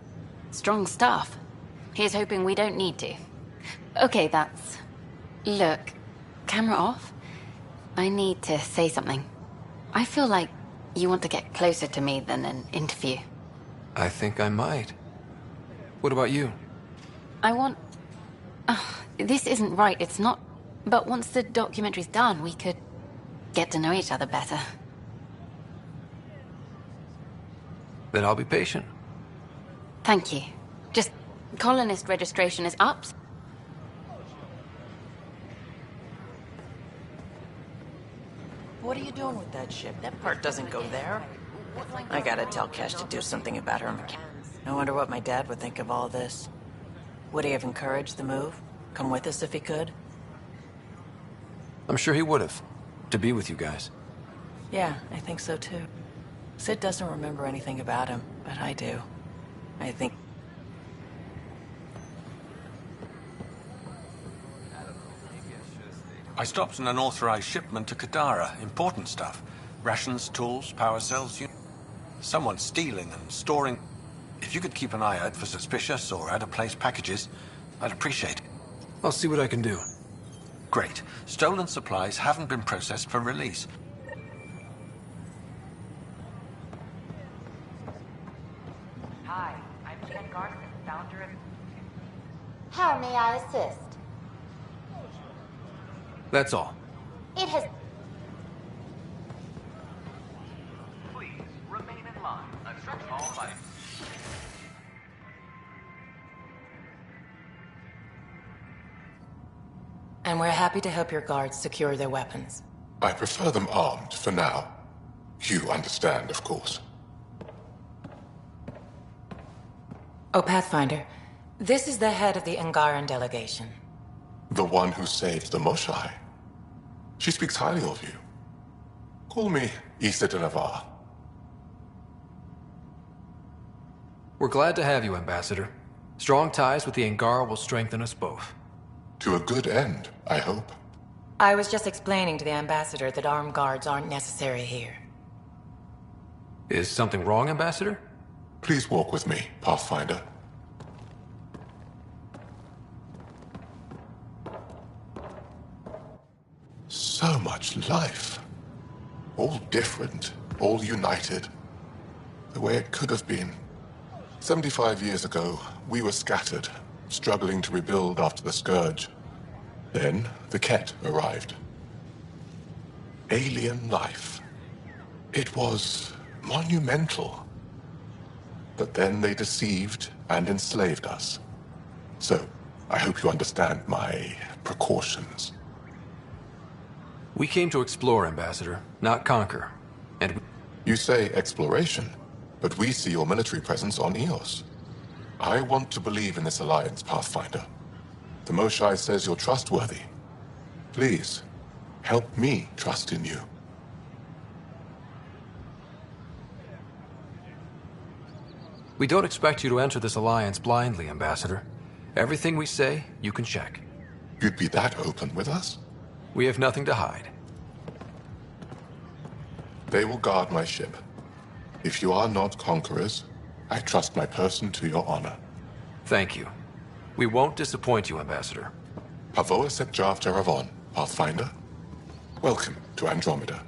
Strong stuff. Here's hoping we don't need to. Okay, that's... Look, camera off. I need to say something. I feel like you want to get closer to me than an interview. I think I might. What about you? I want... this isn't right, it's not... But once the documentary's done, we could get to know each other better. Then I'll be patient. Thank you. Just... colonist registration is up. What are you doing with that ship? That part doesn't go there. I gotta tell Cash to do something about her. I wonder what my dad would think of all this. Would he have encouraged the move? Come with us if he could? I'm sure he would have. To be with you guys. Yeah, I think so too. Sid doesn't remember anything about him, but I do. I think... I stopped an unauthorized shipment to Kadara. Important stuff. Rations, tools, power cells, someone's stealing and storing. If you could keep an eye out for suspicious or out-of-place packages, I'd appreciate it. I'll see what I can do. Great. Stolen supplies haven't been processed for release. Hi, I'm Jan Garson, founder of... How may I assist? That's all. It has... Please, remain in line. A small bite. And we're happy to help your guards secure their weapons. I prefer them armed for now. You understand, of course. Oh, Pathfinder, this is the head of the Angaran delegation. The one who saved the Moshai. She speaks highly of you. Call me Issa de Navarre. We're glad to have you, Ambassador. Strong ties with the Angara will strengthen us both. To a good end, I hope. I was just explaining to the Ambassador that armed guards aren't necessary here. Is something wrong, Ambassador? Please walk with me, Pathfinder. So much life. All different, all united. The way it could have been. 75 years ago, we were scattered, struggling to rebuild after the Scourge. Then, the Ket arrived. Alien life. It was monumental. But then they deceived and enslaved us. So, I hope you understand my precautions. We came to explore, Ambassador, not conquer. And You say exploration, but we see your military presence on Eos. I want to believe in this alliance, Pathfinder. The Moshai says you're trustworthy. Please, help me trust in you. we don't expect you to enter this alliance blindly, Ambassador. Everything we say, you can check. You'd be that open with us? We have nothing to hide. They will guard my ship. If you are not conquerors, I trust my person to your honor. Thank you. We won't disappoint you, Ambassador. Pavoa set Jav Teravon, Pathfinder. Welcome to Andromeda.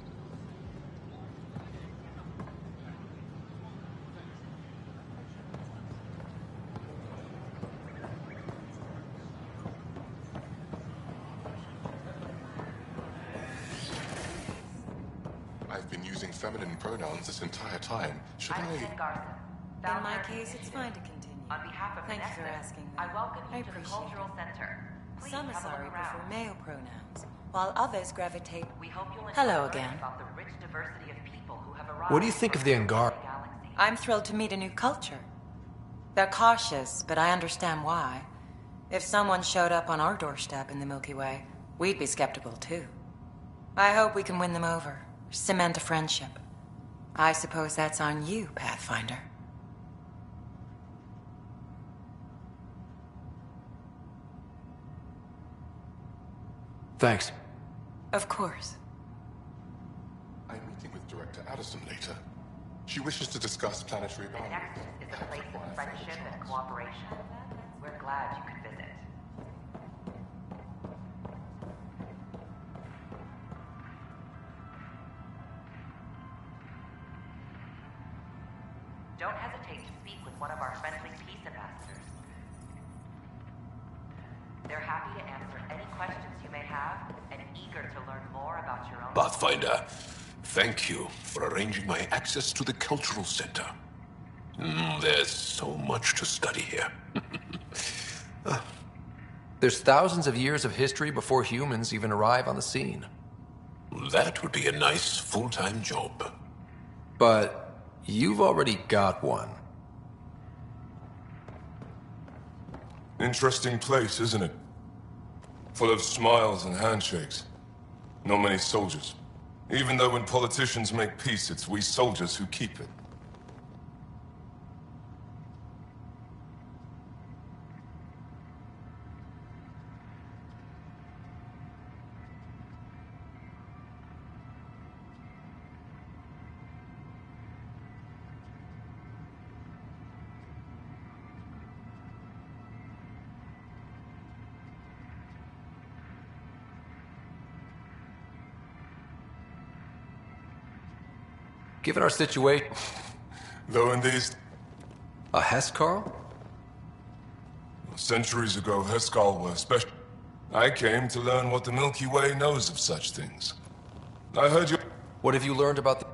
I've been using feminine pronouns this entire time. Should I'm I... Jen Garson, In founder my of case, it's fine to continue. On behalf of Thank you for Nexus, asking. I welcome you I to the appreciate Cultural Center. Please Some have a Asari look prefer around. male pronouns, while others gravitate... We hope you'll enjoy Hello learning again. about the rich diversity of people who have arrived. What do you think of the Angara? I'm thrilled to meet a new culture. They're cautious, but I understand why. If someone showed up on our doorstep in the Milky Way, we'd be skeptical too. I hope we can win them over, cement a friendship. I suppose that's on you, Pathfinder. Thanks. Of course. I'm meeting with Director Addison later. She wishes to discuss planetary The boundaries. Nexus is a place of friendship and cooperation. We're glad you could visit. Don't hesitate to speak with one of our friendly peace ambassadors. They're happy to answer any questions you may have and eager to learn more about your own... Pathfinder, thank you for arranging my access to the Cultural Center. There's so much to study here. There's thousands of years of history before humans even arrive on the scene. That would be a nice full-time job. But you've already got one. Interesting place, isn't it? Full of smiles and handshakes. Not many soldiers. Even though when politicians make peace, it's we soldiers who keep it. Given our situation... Though in these... A Heskar? Centuries ago, Heskal were special. I came to learn what the Milky Way knows of such things. I heard you... What have you learned about the...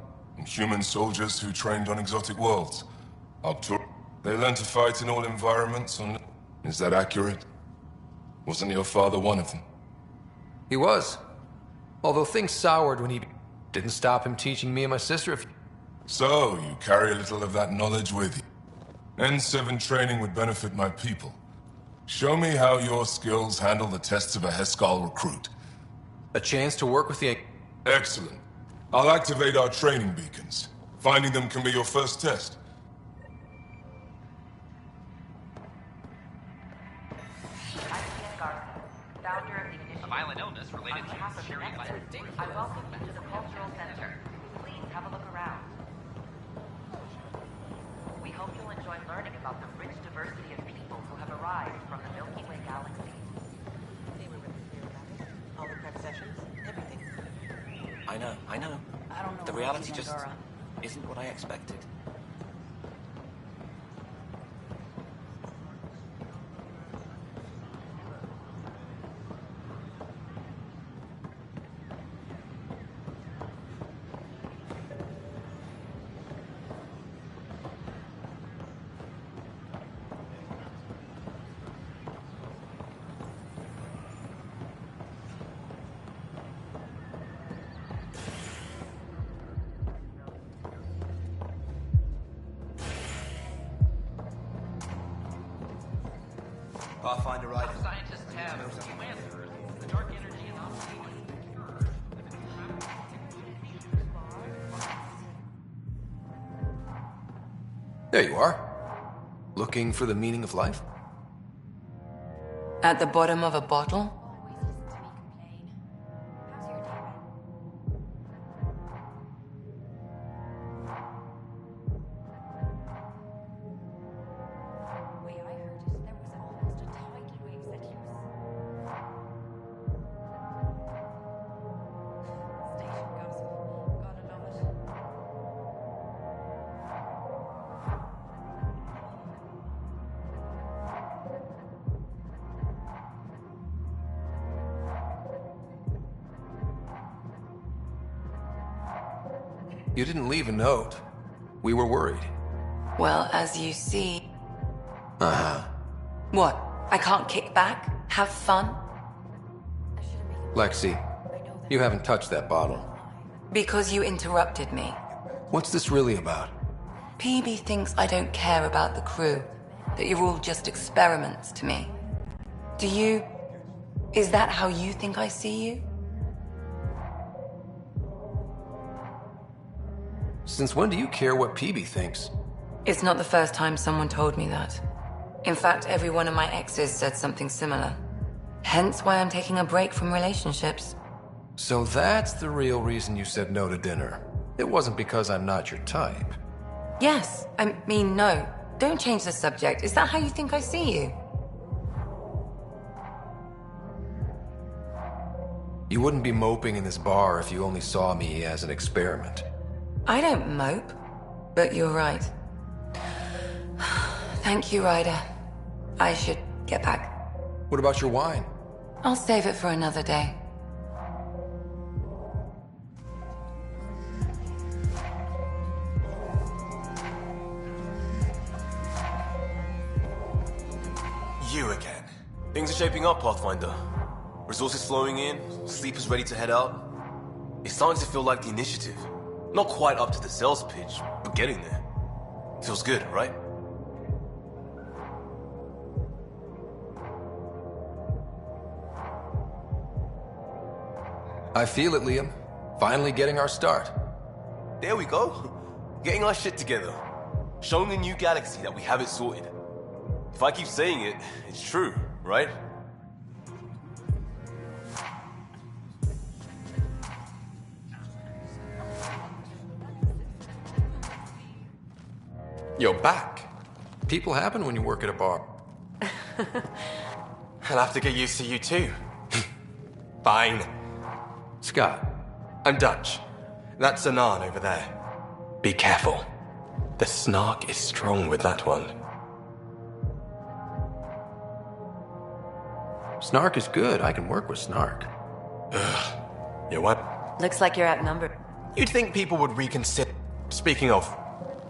Human soldiers who trained on exotic worlds. They learned to fight in all environments on... Is that accurate? Wasn't your father one of them? He was. Although things soured when he... Didn't stop him teaching me and my sister if... So, you carry a little of that knowledge with you. N7 training would benefit my people. Show me how your skills handle the tests of a Heskal recruit. A chance to work with the... Excellent. I'll activate our training beacons. Finding them can be your first test. A violent illness related to security violence. I welcome you to the Cultural Center. Please have a look around. We hope you'll enjoy learning about the rich diversity of people who have arrived from the Milky Way galaxy. All the prep sessions, everything. I know. I don't know. The reality just isn't what I expected. Pathfinder Rider. Scientists have two answers. The dark energy and observation. There you are. Looking for the meaning of life? At the bottom of a bottle? You didn't leave a note. We were worried. Well, as you see... Uh-huh. What? I can't kick back? Have fun? Lexi, you haven't touched that bottle. Because you interrupted me. What's this really about? PB thinks I don't care about the crew. That you're all just experiments to me. Do you... Is that how you think I see you? Since when do you care what PB thinks? It's not the first time someone told me that. In fact, every one of my exes said something similar. Hence why I'm taking a break from relationships. So that's the real reason you said no to dinner. It wasn't because I'm not your type. Yes, I mean no. Don't change the subject. Is that how you think I see you? You wouldn't be moping in this bar if you only saw me as an experiment. I don't mope, but you're right. Thank you, Ryder. I should get back. What about your wine? I'll save it for another day. You again. Things are shaping up, Pathfinder. Resources flowing in, sleepers ready to head out. It's starting to feel like the initiative. Not quite up to the sales pitch, but getting there. Feels good, right? I feel it, Liam. Finally getting our start. There we go. Getting our shit together. Showing the new galaxy that we have it sorted. If I keep saying it, it's true, right? You're back. People happen when you work at a bar. I'll have to get used to you too. Fine. Scott. I'm Dutch. That's Anan over there. Be careful. The snark is strong with that one. Snark is good. I can work with Snark. Ugh. You what? Looks like you're outnumbered. You'd think people would reconsider. Speaking of,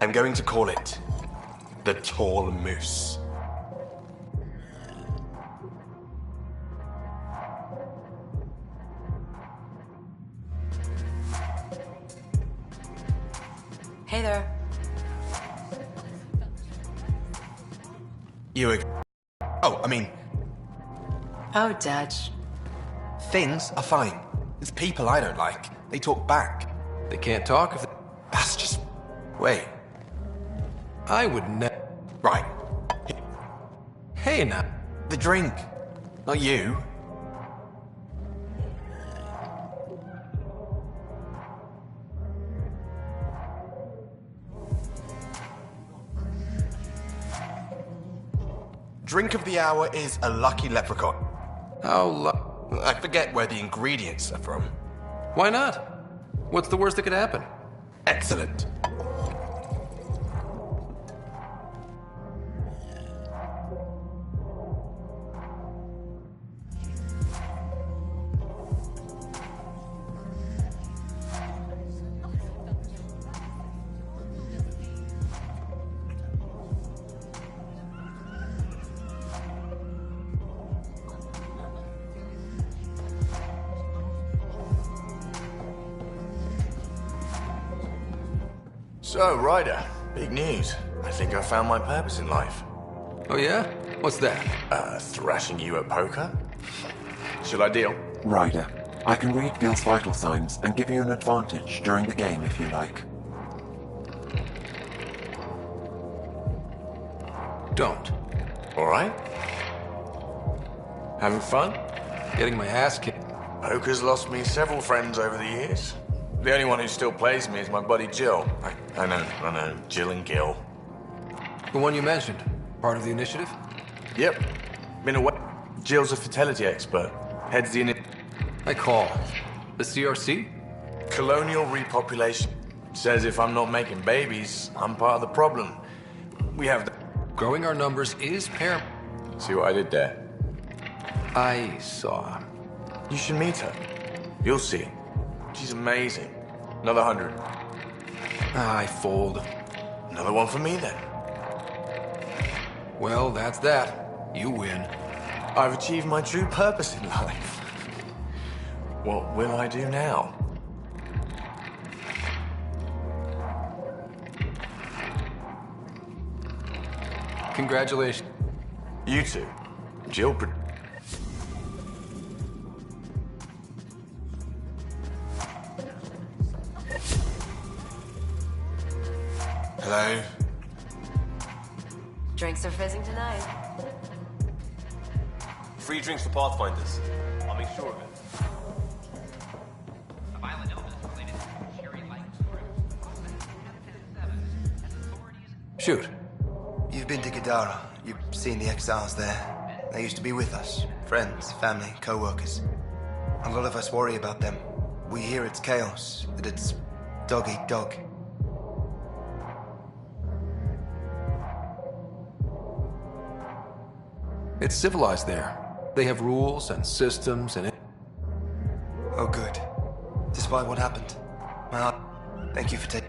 I'm going to call it the Tall Moose. Hey there. You Oh, I mean... Oh, Dutch. Things are fine. It's people I don't like. They talk back. They can't talk if they... That's just... Wait. I would never... Right. Hey, now. The drink. Not you. Drink of the hour is a lucky leprechaun. I forget where the ingredients are from. Why not? What's the worst that could happen? Excellent. So, Ryder, big news. I think I found my purpose in life. Oh yeah? What's that? Thrashing you at poker? Shall I deal? Ryder, I can read Gil's vital signs and give you an advantage during the game if you like. Don't. Alright. Having fun? Getting my ass kicked. Poker's lost me several friends over the years. The only one who still plays me is my buddy Jill. I know. Jill and Gil. The one you mentioned. Part of the initiative? Yep. Been away. Jill's a fertility expert. Heads the I call. The CRC? Colonial repopulation. Says if I'm not making babies, I'm part of the problem. We have the... Growing our numbers is paramount. See what I did there? I saw. You should meet her. You'll see. She's amazing. Another 100. I fold. Another one for me, then. Well, that's that. You win. I've achieved my true purpose in life. What will I do now? Congratulations. You two. Jill... Hello? Drinks are fizzing tonight. Free drinks for Pathfinders. I'll make sure of it. A violent illness related to cherry-like Shoot. You've been to Gadara. You've seen the exiles there. They used to be with us. Friends, family, co-workers. A lot of us worry about them. We hear it's chaos, that it's dog eat dog. It's civilized there. They have rules and systems and... Oh, good. Despite what happened. Well, thank you for taking...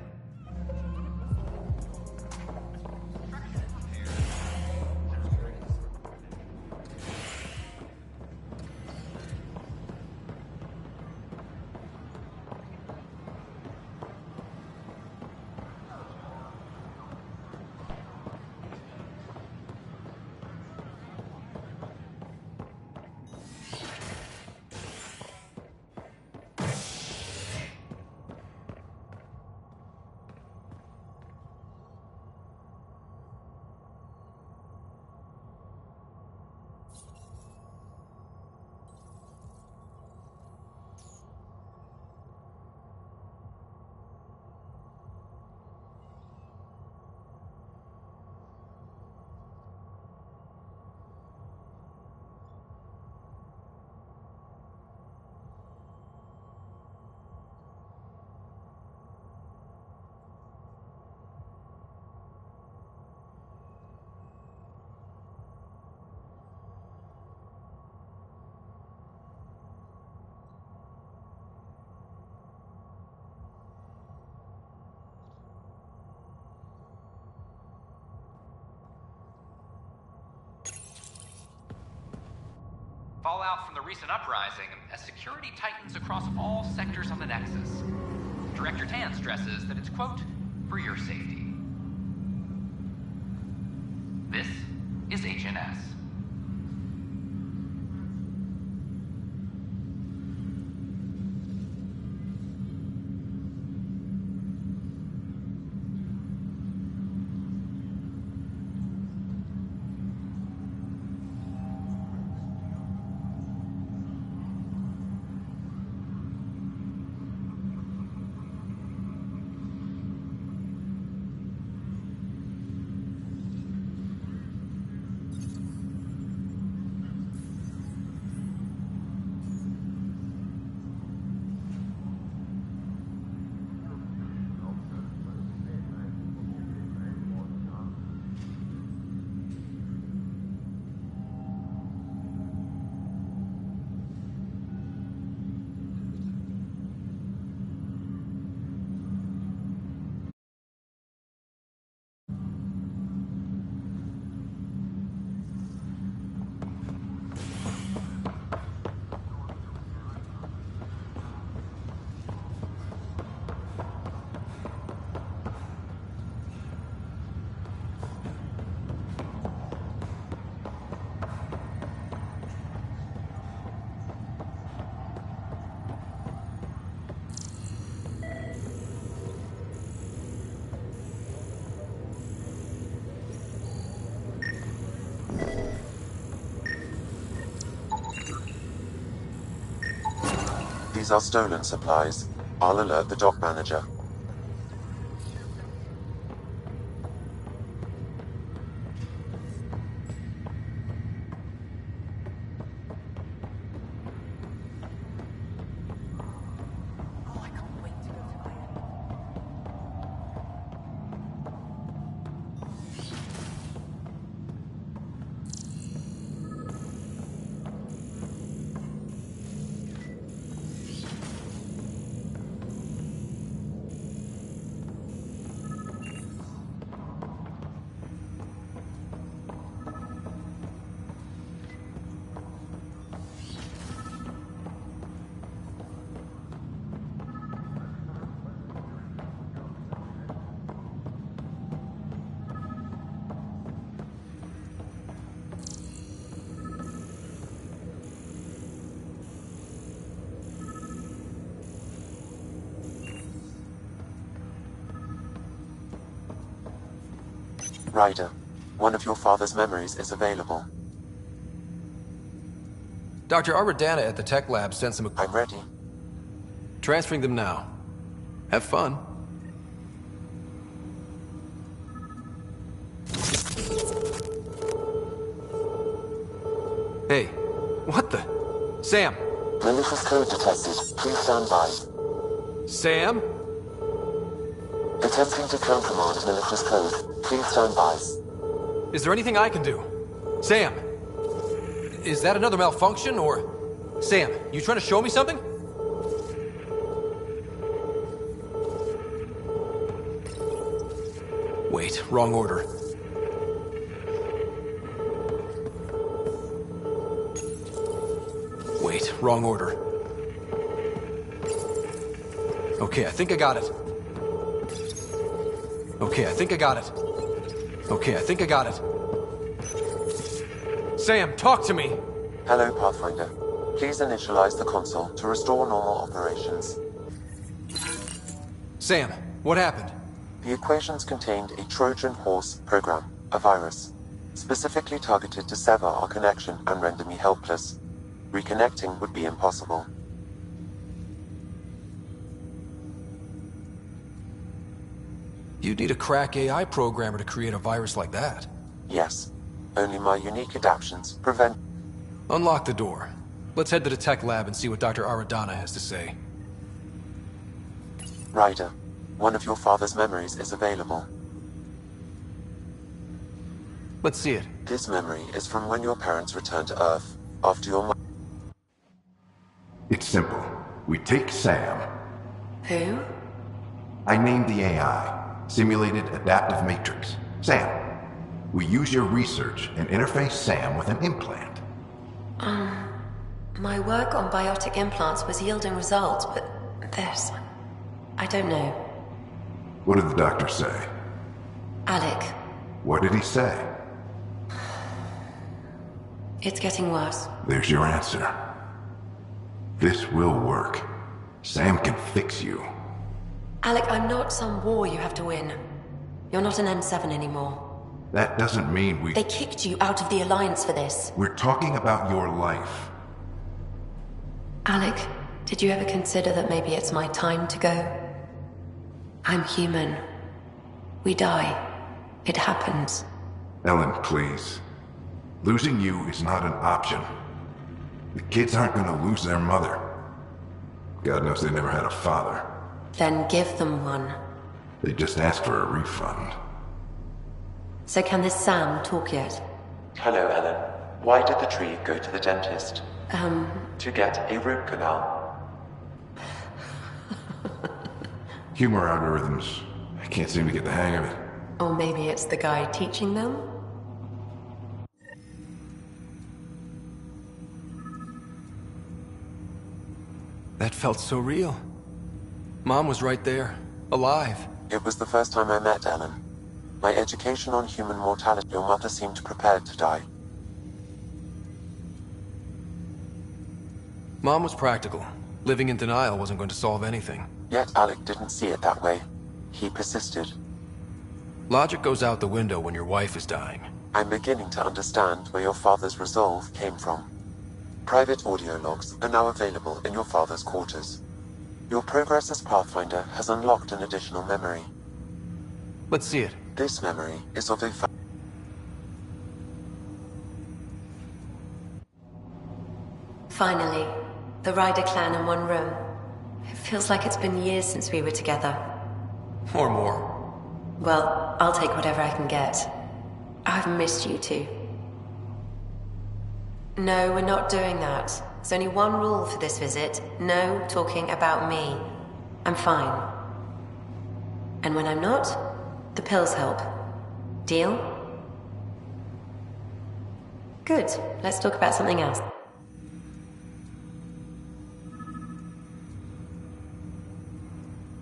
fallout from the recent uprising as security tightens across all sectors on the Nexus. Director Tan stresses that it's, quote, for your safety. This is Agent S. These are stolen supplies. I'll alert the dock manager. Ryder, one of your father's memories is available. Dr. Arbordana at the tech lab sent some... I'm ready. Transferring them now. Have fun. Hey, what the? Sam! Malicious code detected. Please stand by. Sam? Attempting to countermand malicious code. Please stand by. Is there anything I can do? Sam! Is that another malfunction, or... Sam, you trying to show me something? Wait, wrong order. Wait, wrong order. Okay, I think I got it. Okay, I think I got it. Okay, I think I got it. Sam, talk to me! Hello, Pathfinder. Please initialize the console to restore normal operations. Sam, what happened? The equations contained a Trojan horse program, a virus, specifically targeted to sever our connection and render me helpless. Reconnecting would be impossible. You'd need a crack AI programmer to create a virus like that. Yes. Only my unique adaptions prevent... Unlock the door. Let's head to the tech lab and see what Dr. Aradana has to say. Ryder, one of your father's memories is available. Let's see it. This memory is from when your parents returned to Earth, after your... It's simple. We take Sam. Who? I named the AI. Simulated Adaptive Matrix. Sam. We use your research and interface Sam with an implant. My work on biotic implants was yielding results, but this... I don't know. What did the doctor say? Alec, What did he say? it's getting worse. There's your answer. This will work. Sam can fix you. Alec, I'm not some war you have to win. You're not an N7 anymore. That doesn't mean we... They kicked you out of the Alliance for this. We're talking about your life. Alec, did you ever consider that maybe it's my time to go? I'm human. We die. It happens. Ellen, please. Losing you is not an option. The kids aren't gonna lose their mother. God knows they never had a father. Then give them one. They just asked for a refund. So can this Sam talk yet? Hello, Ellen. Why did the tree go to the dentist? To get a root canal. Humor algorithms. I can't seem to get the hang of it. Or maybe it's the guy teaching them? That felt so real. Mom was right there, alive. It was the first time I met Ellen. My education on human mortality, your mother seemed prepared to die. Mom was practical. Living in denial wasn't going to solve anything. Yet Alec didn't see it that way. He persisted. Logic goes out the window when your wife is dying. I'm beginning to understand where your father's resolve came from. Private audio logs are now available in your father's quarters. Your progress as Pathfinder has unlocked an additional memory. Let's see it. This memory is of a... Finally, the Ryder clan in one room. It feels like it's been years since we were together. Or more. Well, I'll take whatever I can get. I've missed you too. No, we're not doing that. There's only one rule for this visit. No talking about me. I'm fine. And when I'm not, the pills help. Deal? Good. Let's talk about something else.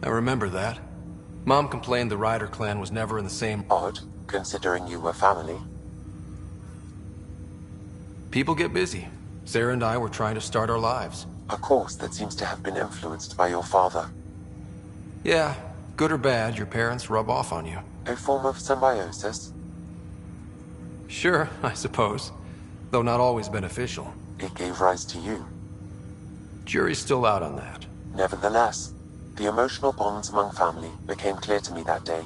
I remember that. Mom complained the Ryder clan was never in the same... Odd, considering you were family. People get busy. Sarah and I were trying to start our lives. A course that seems to have been influenced by your father. Yeah, good or bad, your parents rub off on you. A form of symbiosis? Sure, I suppose. Though not always beneficial. It gave rise to you. Jury's still out on that. Nevertheless, the emotional bonds among family became clear to me that day.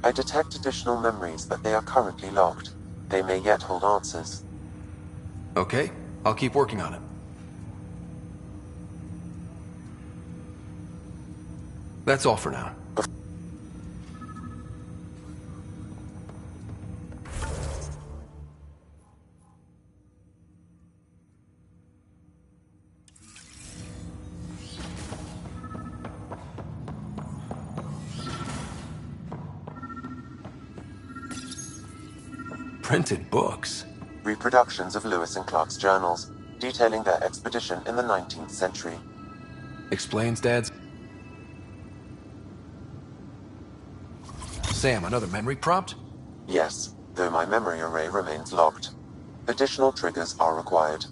I detect additional memories, but they are currently locked. They may yet hold answers. Okay, I'll keep working on it. That's all for now. Printed books. Reproductions of Lewis and Clark's journals, detailing their expedition in the 19th century. Explains Dad's... Sam, another memory prompt? Yes, though my memory array remains locked. Additional triggers are required.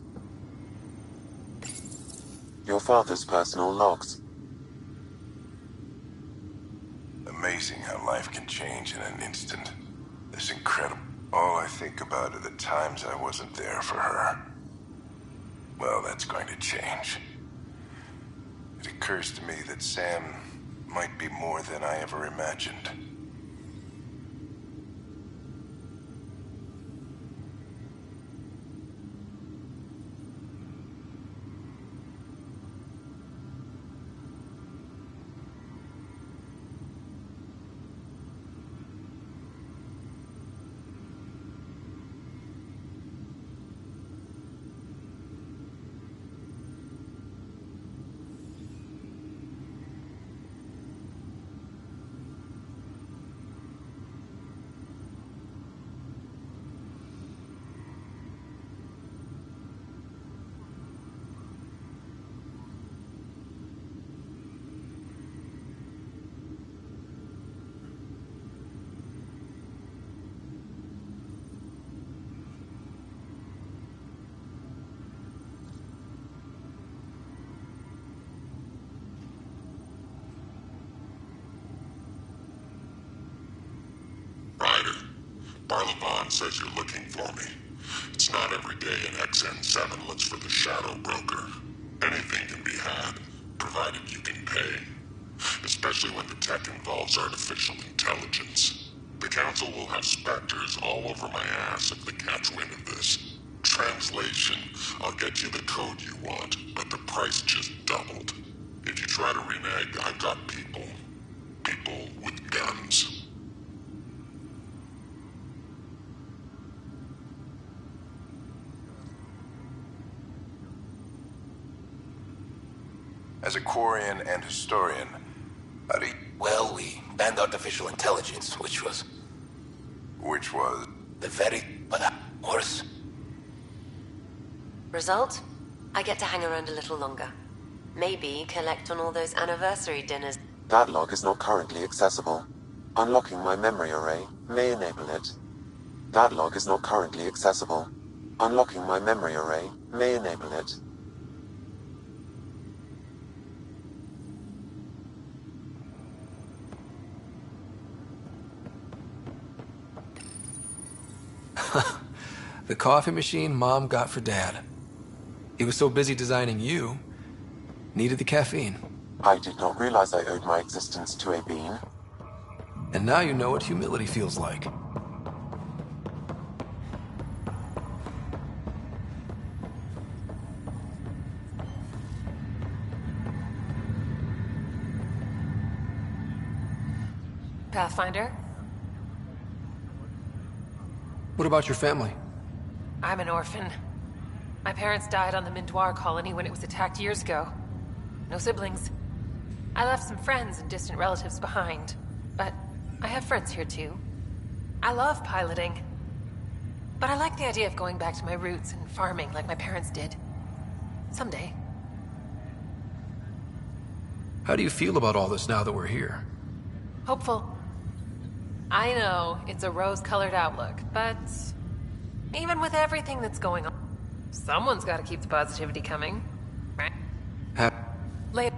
Your father's personal logs. Amazing how life can change in an instant. It's incredible. All I think about are the times I wasn't there for her. Well, that's going to change. It occurs to me that Sam might be more than I ever imagined. Barlevon says you're looking for me. It's not every day an XN7 looks for the Shadow Broker. Anything can be had, provided you can pay. Especially when the tech involves artificial intelligence. The Council will have specters all over my ass if they catch wind of this. Translation, I'll get you the code you want, but the price just doubled. If you try to renege, I've got people. People with guns. As a Quarian and historian, how do you... Well, we banned artificial intelligence, which was... Which was? The very... but worse. Result? I get to hang around a little longer. Maybe collect on all those anniversary dinners. That log is not currently accessible. Unlocking my memory array may enable it. That log is not currently accessible. Unlocking my memory array may enable it. The coffee machine Mom got for Dad. He was so busy designing you, needed the caffeine. I did not realize I owed my existence to a bean. And now you know what humility feels like. Pathfinder? What about your family? I'm an orphan. My parents died on the Mindoir colony when it was attacked years ago. No siblings. I left some friends and distant relatives behind, but I have friends here too. I love piloting, but I like the idea of going back to my roots and farming like my parents did. Someday. How do you feel about all this now that we're here? Hopeful. I know, it's a rose-colored outlook, but even with everything that's going on, someone's got to keep the positivity coming, right? Later.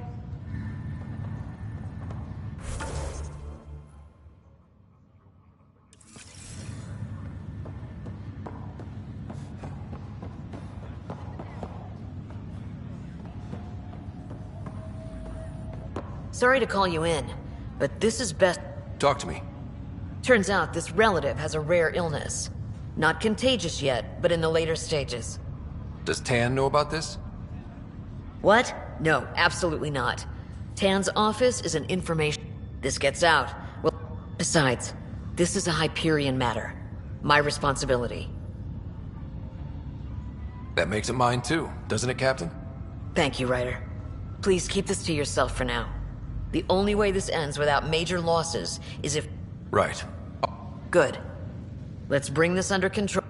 Sorry to call you in, but this is best. Talk to me. Turns out this relative has a rare illness. Not contagious yet, but in the later stages. Does Tan know about this? What? No, absolutely not. Tan's office is an information... This gets out. Well, besides, this is a Hyperion matter. My responsibility. That makes it mine too, doesn't it, Captain? Thank you, Ryder. Please keep this to yourself for now. The only way this ends without major losses is if... Right. Good. Let's bring this under control.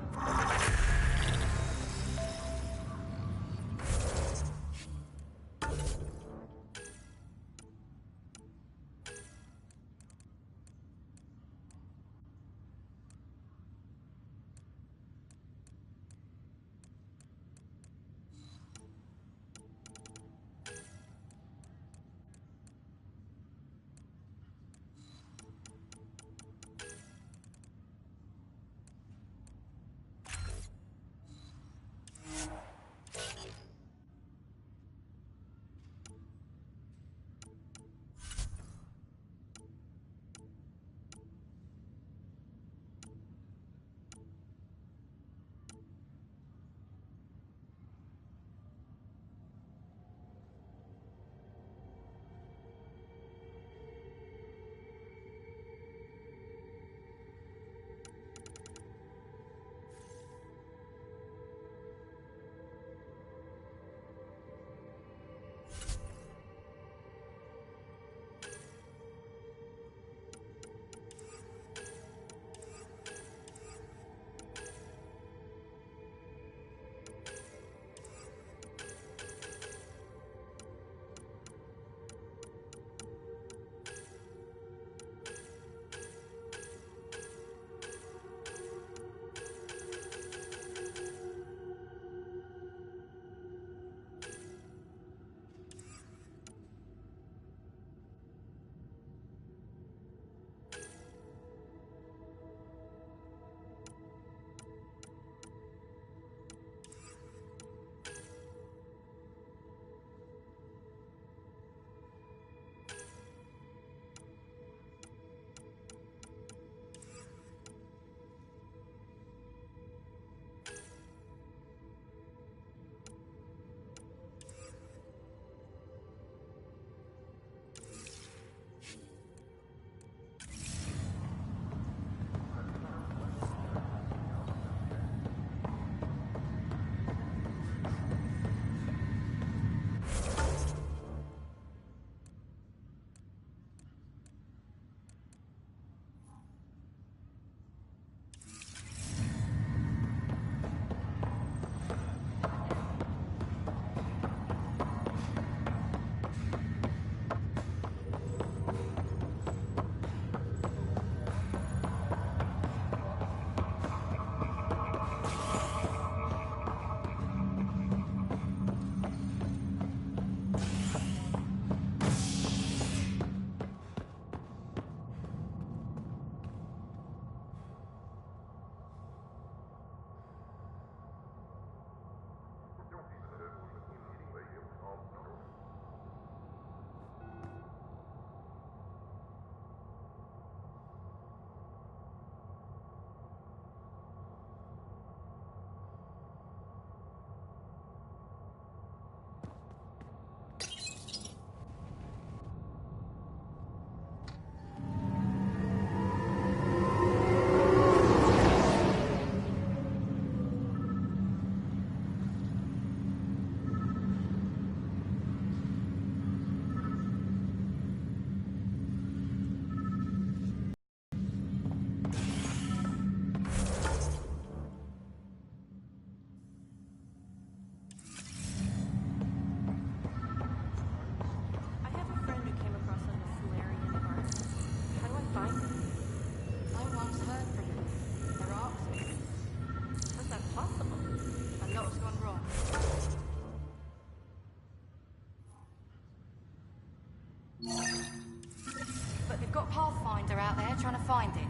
But they've got a Pathfinder out there trying to find it.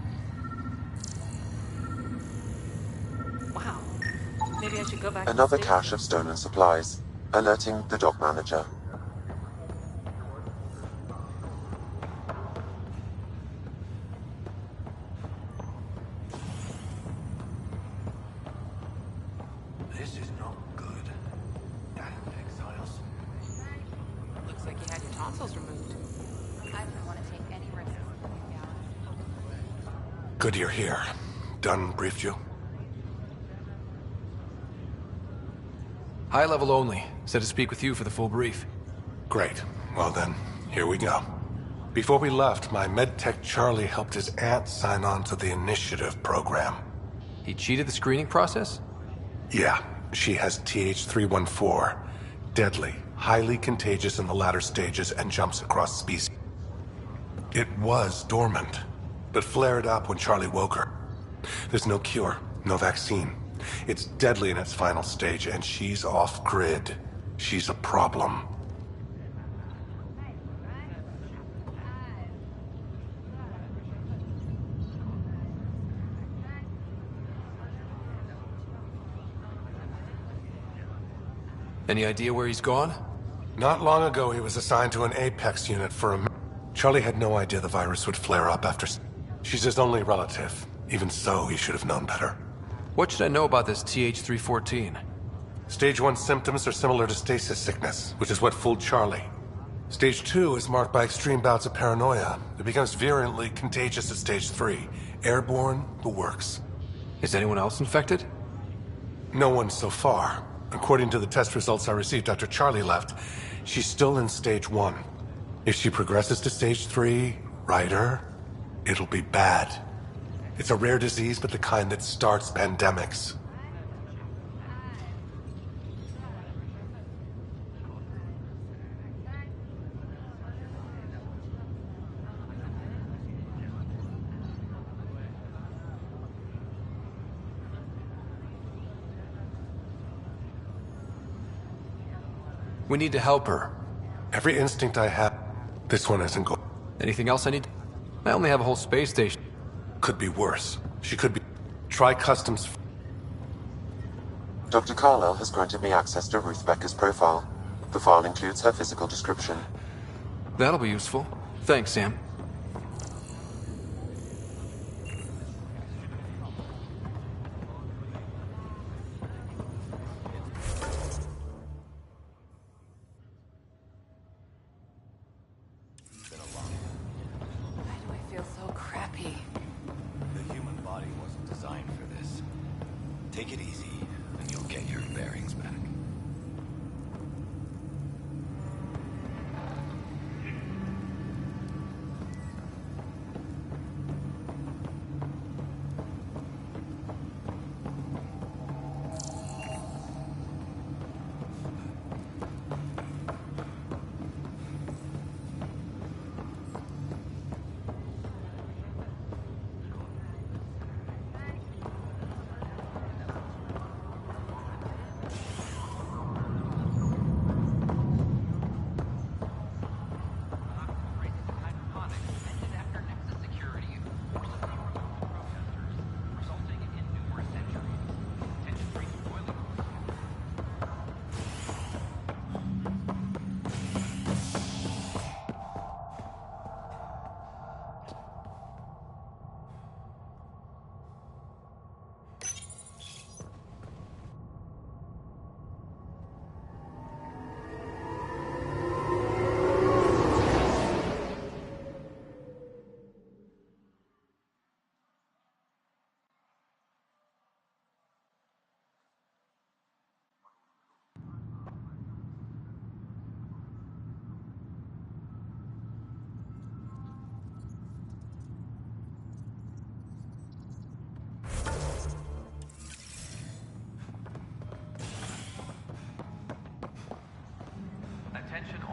Wow. Maybe I should go back Another to the cache of stolen supplies, alerting the dock manager. This is not good. Damn exiles. Looks like you had your tonsils removed. I don't want to take any risks. Good you're here. Dunn briefed you? High level only. Said to speak with you for the full brief. Great. Well then, here we go. Before we left, my medtech Charlie helped his aunt sign on to the initiative program. He cheated the screening process? Yeah, she has TH314. Deadly, highly contagious in the latter stages and jumps across species. It was dormant, but flared up when Charlie woke her. There's no cure, no vaccine. It's deadly in its final stage, and she's off-grid. She's a problem. Any idea where he's gone? Not long ago, he was assigned to an Apex unit for a... Charlie had no idea the virus would flare up after... She's his only relative. Even so, he should have known better. What should I know about this TH314? Stage 1 symptoms are similar to stasis sickness, which is what fooled Charlie. Stage 2 is marked by extreme bouts of paranoia. It becomes virulently contagious at Stage 3. Airborne, the works. Is anyone else infected? No one so far. According to the test results I received after Charlie left, she's still in Stage 1. If she progresses to Stage 3, Ryder, it'll be bad. It's a rare disease, but the kind that starts pandemics. We need to help her. Every instinct I have, this one isn't good. Anything else I need? I only have a whole space station. Could be worse. She could be... Try customs... Dr. Carlyle has granted me access to Ruth Becker's profile. The file includes her physical description. That'll be useful. Thanks, Sam. Take it easy, and you'll get your bearings back.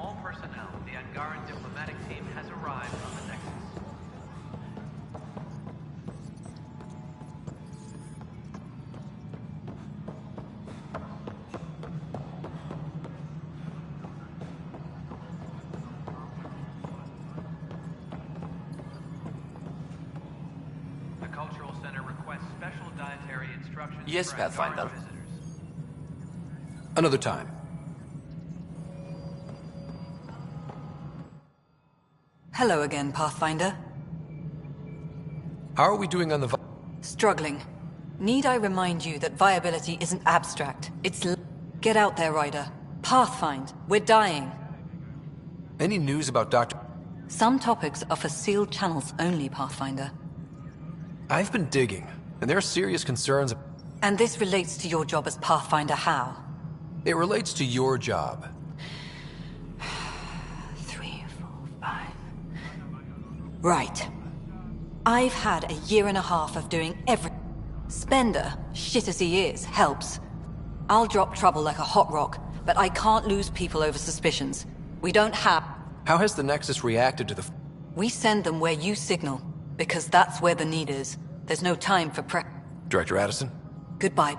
all personnel, the Angaran diplomatic team has arrived on the Nexus. The Cultural Center requests special dietary instructions Yes, for Pathfinder. Angaran visitors. Another time. Hello again, Pathfinder. How are we doing on the... Struggling. Need I remind you that viability isn't abstract? It's Get out there, Ryder. Pathfind. We're dying. Any news about Dr... Some topics are for sealed channels only, Pathfinder. I've been digging, and there are serious concerns... And this relates to your job as Pathfinder how? It relates to your job. 3, 4, 5... Right. I've had a year and a half of doing Spender, shit as he is, helps. I'll drop trouble like a hot rock, but I can't lose people over suspicions. We don't have... How has the Nexus reacted to the... We send them where you signal, because that's where the need is. There's no time for Director Addison? Goodbye,